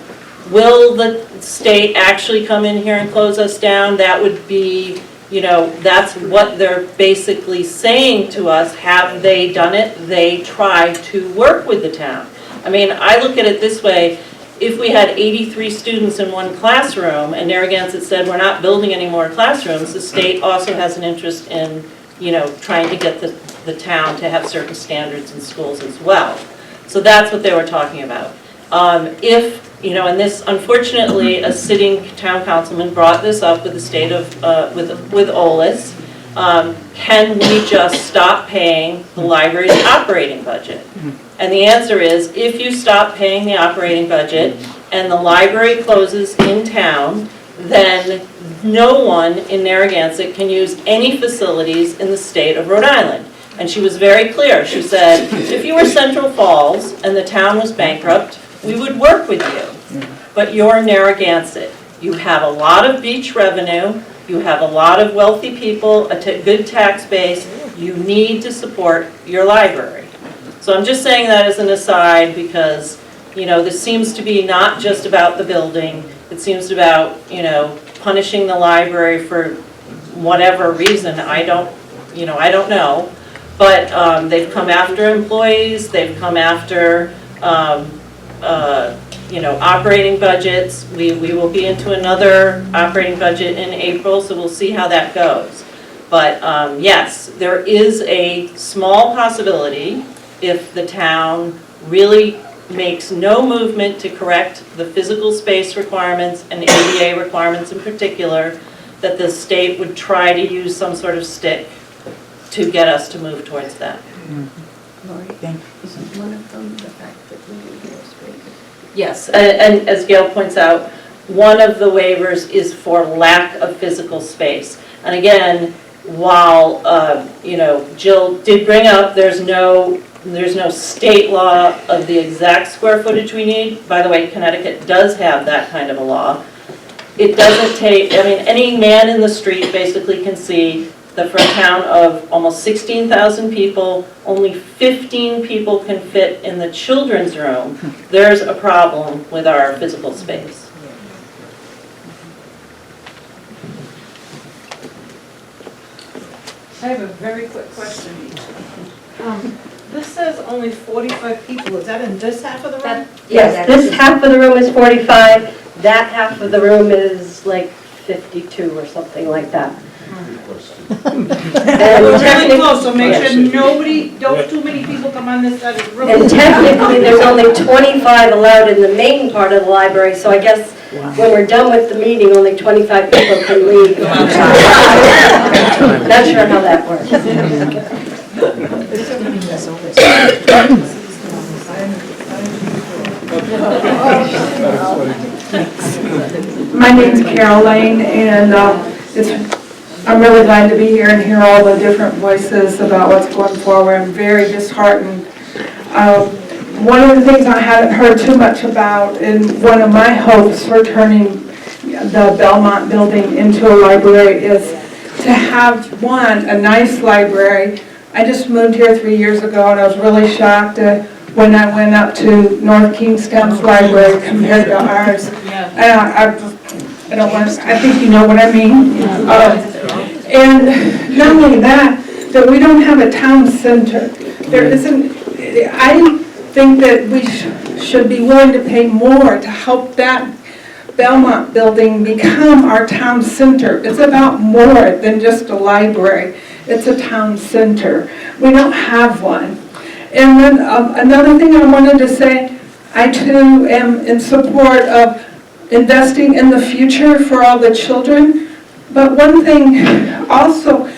S7: will the state actually come in here and close us down? That would be, you know, that's what they're basically saying to us. Have they done it? They try to work with the town. I mean, I look at it this way. If we had 83 students in one classroom and Narragansett said we're not building any more classrooms, the state also has an interest in, you know, trying to get the town to have certain standards in schools as well. So that's what they were talking about. If, you know, and this, unfortunately, a sitting town councilman brought this up with the state of, with OLIS. Can we just stop paying the library's operating budget? And the answer is, if you stop paying the operating budget and the library closes in town, then no one in Narragansett can use any facilities in the state of Rhode Island. And she was very clear. She said, if you were Central Falls and the town was bankrupt, we would work with you. But you're Narragansett. You have a lot of beach revenue. You have a lot of wealthy people, a good tax base. You need to support your library. So I'm just saying that as an aside because, you know, this seems to be not just about the building. It seems about, you know, punishing the library for whatever reason. I don't know. But they've come after employees. They've come after, you know, operating budgets. We will be into another operating budget in April, so we'll see how that goes. But yes, there is a small possibility if the town really makes no movement to correct the physical space requirements and ADA requirements in particular, that the state would try to use some sort of stick to get us to move towards that.
S2: Lori, isn't one of them the fact that we need more space?
S7: Yes, and as Gail points out, one of the waivers is for lack of physical space. And again, while you know, Jill did bring up there's no state law of the exact square footage we need. By the way, Connecticut does have that kind of a law. It doesn't take, I mean, any man in the street basically can see that for a town of almost 16,000 people, only 15 people can fit in the children's room. There's a problem with our physical space.
S5: I have a very quick question. This says only 45 people. Is that in this half of the room?
S1: Yes, this half of the room is 45, that half of the room is like 52 or something like that. And
S5: We're really close, so make sure
S3: technically-
S5: nobody, don't too many people come on this side of the room.
S1: And technically, there's only 25 allowed in the main part of the library, so I guess when we're done with the meeting, only 25 people can leave. Not sure how that works.
S16: My name's Carol Lane, and I'm really glad to be here and hear all the different voices about what's going forward. I'm very disheartened. One of the things I haven't heard too much about, and one of my hopes for turning the Belmont building into a library, is to have, one, a nice library. I just moved here 3 years ago, and I was really shocked when I went up to North Kingstown's library compared to ours. I don't want to, I think you know what I mean. And not only that we don't have a town center. There isn't, I think that we should be willing to pay more to help that Belmont building become our town center. It's about more than just a library. It's a town center. We don't have one. And then another thing I wanted to say, I too am in support of investing in the future for all the children. But one thing also,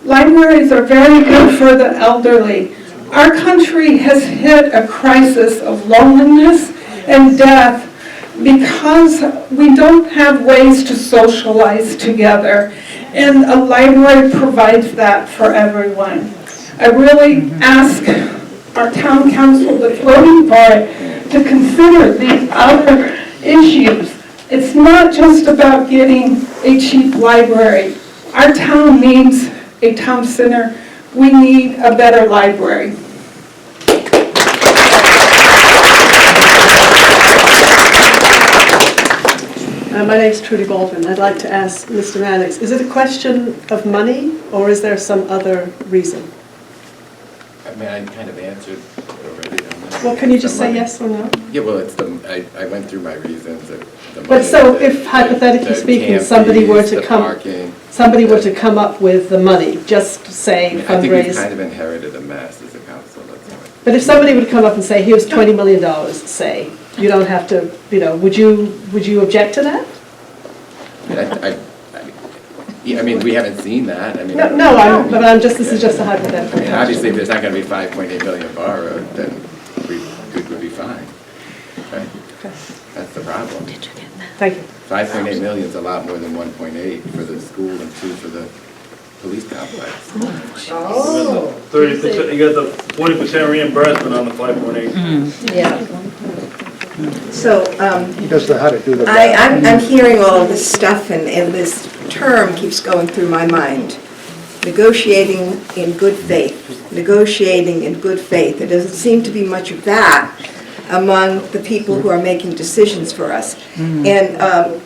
S16: libraries are very good for the elderly. Our country has hit a crisis of loneliness and death because we don't have ways to socialize together. And a library provides that for everyone. I really ask our town council, the floating part, to consider these other issues. It's not just about getting a cheap library. Our town needs a town center. We need a better library.
S17: My name's Trudy Baldwin. I'd like to ask Mr. Mannix, is it a question of money or is there some other reason?
S23: I mean, I kind of answered already on that.
S17: Well, can you just
S23: The
S17: say
S23: money.
S17: yes or no?
S23: Yeah, well, it's I went through my reasons. The
S17: But
S23: money,
S17: so
S23: the-
S17: if hypothetically
S23: the
S17: speaking,
S23: camp
S17: somebody were
S23: fees,
S17: to
S23: the
S17: come,
S23: parking.
S17: somebody were to come up with the money, just say
S23: I think we've
S17: fundraise.
S23: kind of inherited a mess as a council, that's all.
S17: But if somebody would come up and say, here's $20 million, say, you don't have to, would you object to that?
S23: I mean, we haven't seen that, I mean.
S17: This is just a hypothetical.
S23: I mean, obviously, if there's not gonna be 5.8 million borrowed, then we would be fine, right? That's the problem.
S17: Thank you.
S23: 5.8 million is a lot more than 1.8 for the school and 2 for the police complex.
S3: 30%, you got the 40% reimbursement on the 5.8.
S18: Yeah. So,
S19: He does know how to do the.
S18: I'm hearing all of this stuff and this term keeps going through my mind. Negotiating in good faith, negotiating in good faith. There doesn't seem to be much of that among the people who are making decisions for us. And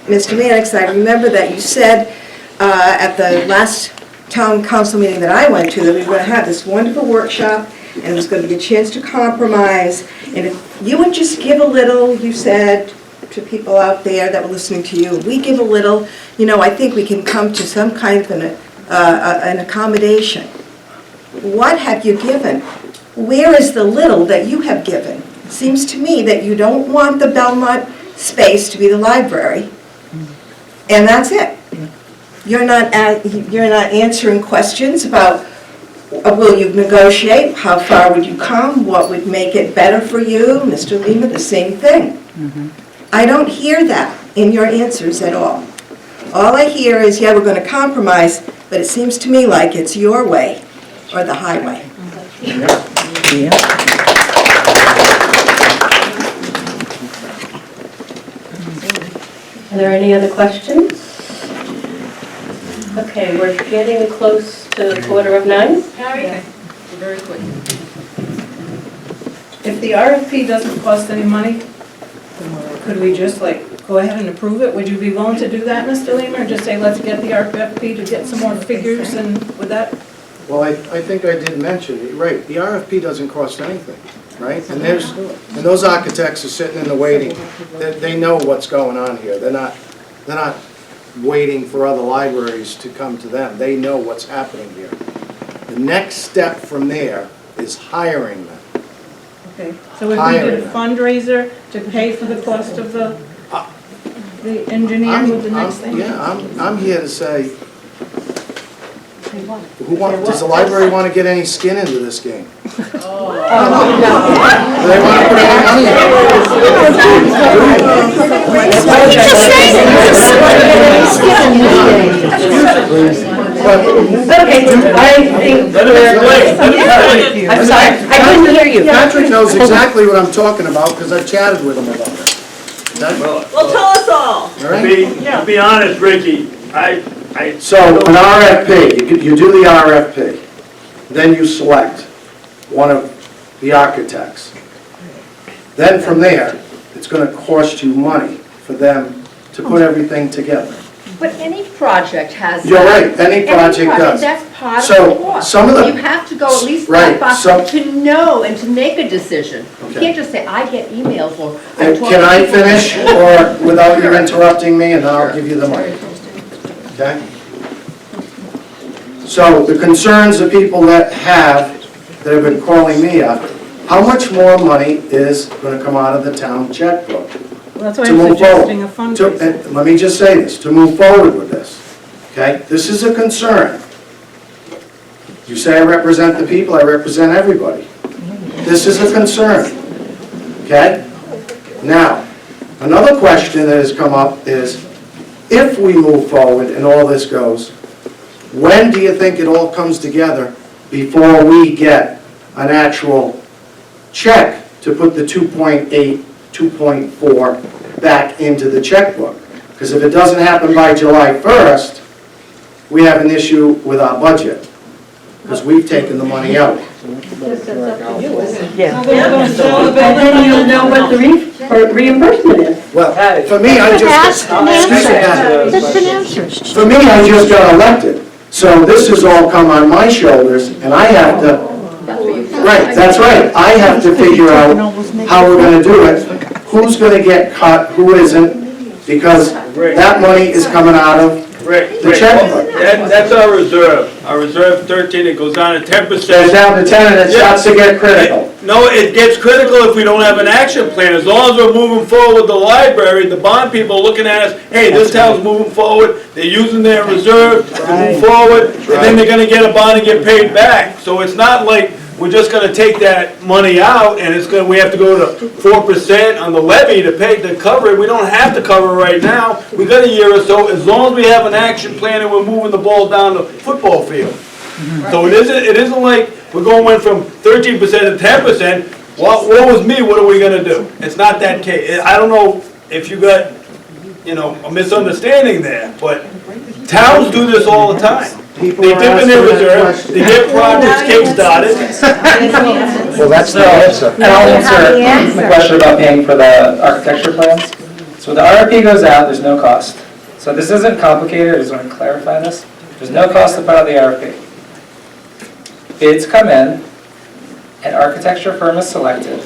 S18: Mr. Mannix, I remember that you said at the last town council meeting that I went to that we were going to have this wonderful workshop and it was going to be a chance to compromise. And if you would just give a little, you said to people out there that were listening to you, we give a little, I think we can come to some kind of an accommodation. What have you given? Where is the little that you have given? It seems to me that you don't want the Belmont space to be the library, and that's it. You're not answering questions about, will you negotiate? How far would you come? What would make it better for you? Mr. Lima, the same thing. I don't hear that in your answers at all. All I hear is, yeah, we're going to compromise, but it seems to me like it's your way or the highway.
S1: Are there any other questions? Okay, we're getting close to 8:45.
S5: Very quick. If the RFP doesn't cost any money, could we just go ahead and approve it? Would you be willing to do that, Mr. Lima, or just say, let's get the RFP to get some more figures and with that?
S19: Well, I think I did mention, right, the RFP doesn't cost anything, right? And those architects are sitting in the waiting, they know what's going on here. They're not waiting for other libraries to come to them. They know what's happening here. The next step from there is hiring them.
S5: Okay, so if we did a fundraiser to pay for the cost of the engineering with the next thing?
S19: Yeah, I'm here to say, does the library want to get any skin into this game? Do they want to put any money in?
S1: Okay, I think I'm sorry, I couldn't hear you.
S19: Patrick knows exactly what I'm talking about because I've chatted with him about it.
S12: Well, tell us all.
S19: All right?
S3: To be honest, Ricky,
S4: So an RFP, you do the RFP, then you select one of the architects. Then from there, it's going to cost you money for them to put everything together.
S6: But any project has.
S4: You're right, any project does.
S6: That's part of
S4: So,
S6: the cost.
S4: some of the-
S6: You have to go at least
S4: Right,
S6: that far
S4: so-
S6: to know and to make a decision. You
S4: Okay.
S6: can't just say, I get emails or. I'm
S4: And
S6: talking
S4: can I
S6: to people."
S4: finish, or without you interrupting me, and I'll give you the money? Okay? So the concerns of people that have been calling me up, how much more money is going to come out of the town checkbook?
S5: Well, that's why
S4: to
S5: I'm
S4: move
S5: suggesting a
S4: forward?
S5: fundraiser.
S4: And let me just say this, to move forward with this, okay? This is a concern. You say I represent the people, I represent everybody. This is a concern, okay? Now, another question that has come up is, if we move forward and all this goes, when do you think it all comes together before we get an actual check to put the 2.8, 2.4 back into the checkbook? Because if it doesn't happen by July 1st, we have an issue with our budget, because we've taken the money out.
S1: Yeah. And then you'll know what the reimbursement is.
S4: Well, for me, I just, excuse me, Pat.
S6: That's an answer.
S4: For me, I just got elected, so this has all come on my shoulders, and I have to, right, that's right, I have to figure out how we're gonna do it, who's gonna get cut, who isn't, because that money is coming out of the checkbook.
S3: That's our reserve. Our reserve 13, it goes down to 10%.
S4: Goes down to 10 and it starts to get critical.
S3: No, it gets critical if we don't have an action plan. As long as we're moving forward with the library, the bond people are looking at us, hey, this town's moving forward, they're using their reserve to move forward, and then they're gonna get a bond and get paid back. So it's not like we're just gonna take that money out and we have to go to 4% on the levy to cover it. We don't have to cover it right now. We got a year or so, as long as we have an action plan and we're moving the ball down the football field. So it isn't like we're going from 13% to 10%. What was me, what are we gonna do? It's not that case. I don't know if you got, a misunderstanding there, but towns do this all the time. They dip in their reserve, they get projects kick-started.
S19: Well, that's the answer.
S8: And I'll answer the question about paying for the architecture plans. So when the RFP goes out, there's no cost. So this isn't complicated, I just want to clarify this. There's no cost to put out the RFP. Bids come in, an architecture firm is selected.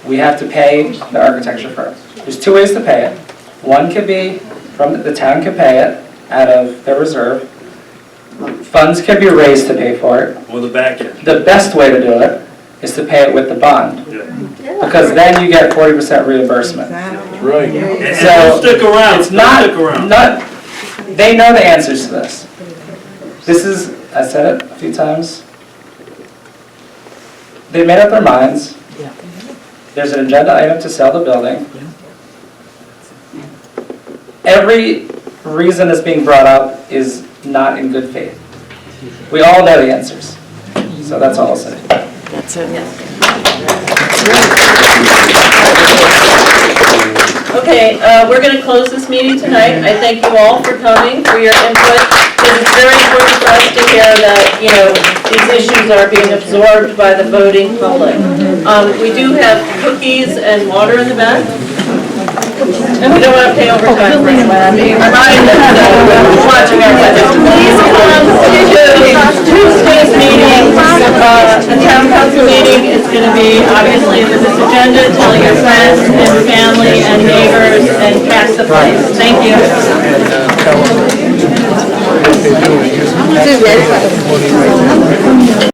S8: We have to pay the architecture firm. There's two ways to pay it. One could be the town can pay it out of their reserve. Funds can be raised to pay for it.
S3: Or the back end.
S8: The best way to do it is to pay it with the bond. Because then you get 40% reimbursement.
S3: Right. And
S8: So
S3: they'll stick around.
S8: it's
S3: They'll stick around.
S8: they know the answers to this. This is, I said it a few times. They made up their minds. There's an agenda item to sell the building. Every reason that's being brought up is not in good faith. We all know the answers. So that's all I'll say.
S6: That's it.
S7: Okay, we're going to close this meeting tonight. I thank you all for coming, for your input, because it's very important for us to hear that, these issues are being absorbed by the voting public. We do have cookies and water in the back. And we don't want to pay overtime for anyone. I'm being reminded that watching our budget. Please come to Tuesday's meeting, the town council meeting. It's going to be obviously with this agenda. Tell your friends and family and neighbors and pass the place. Thank you.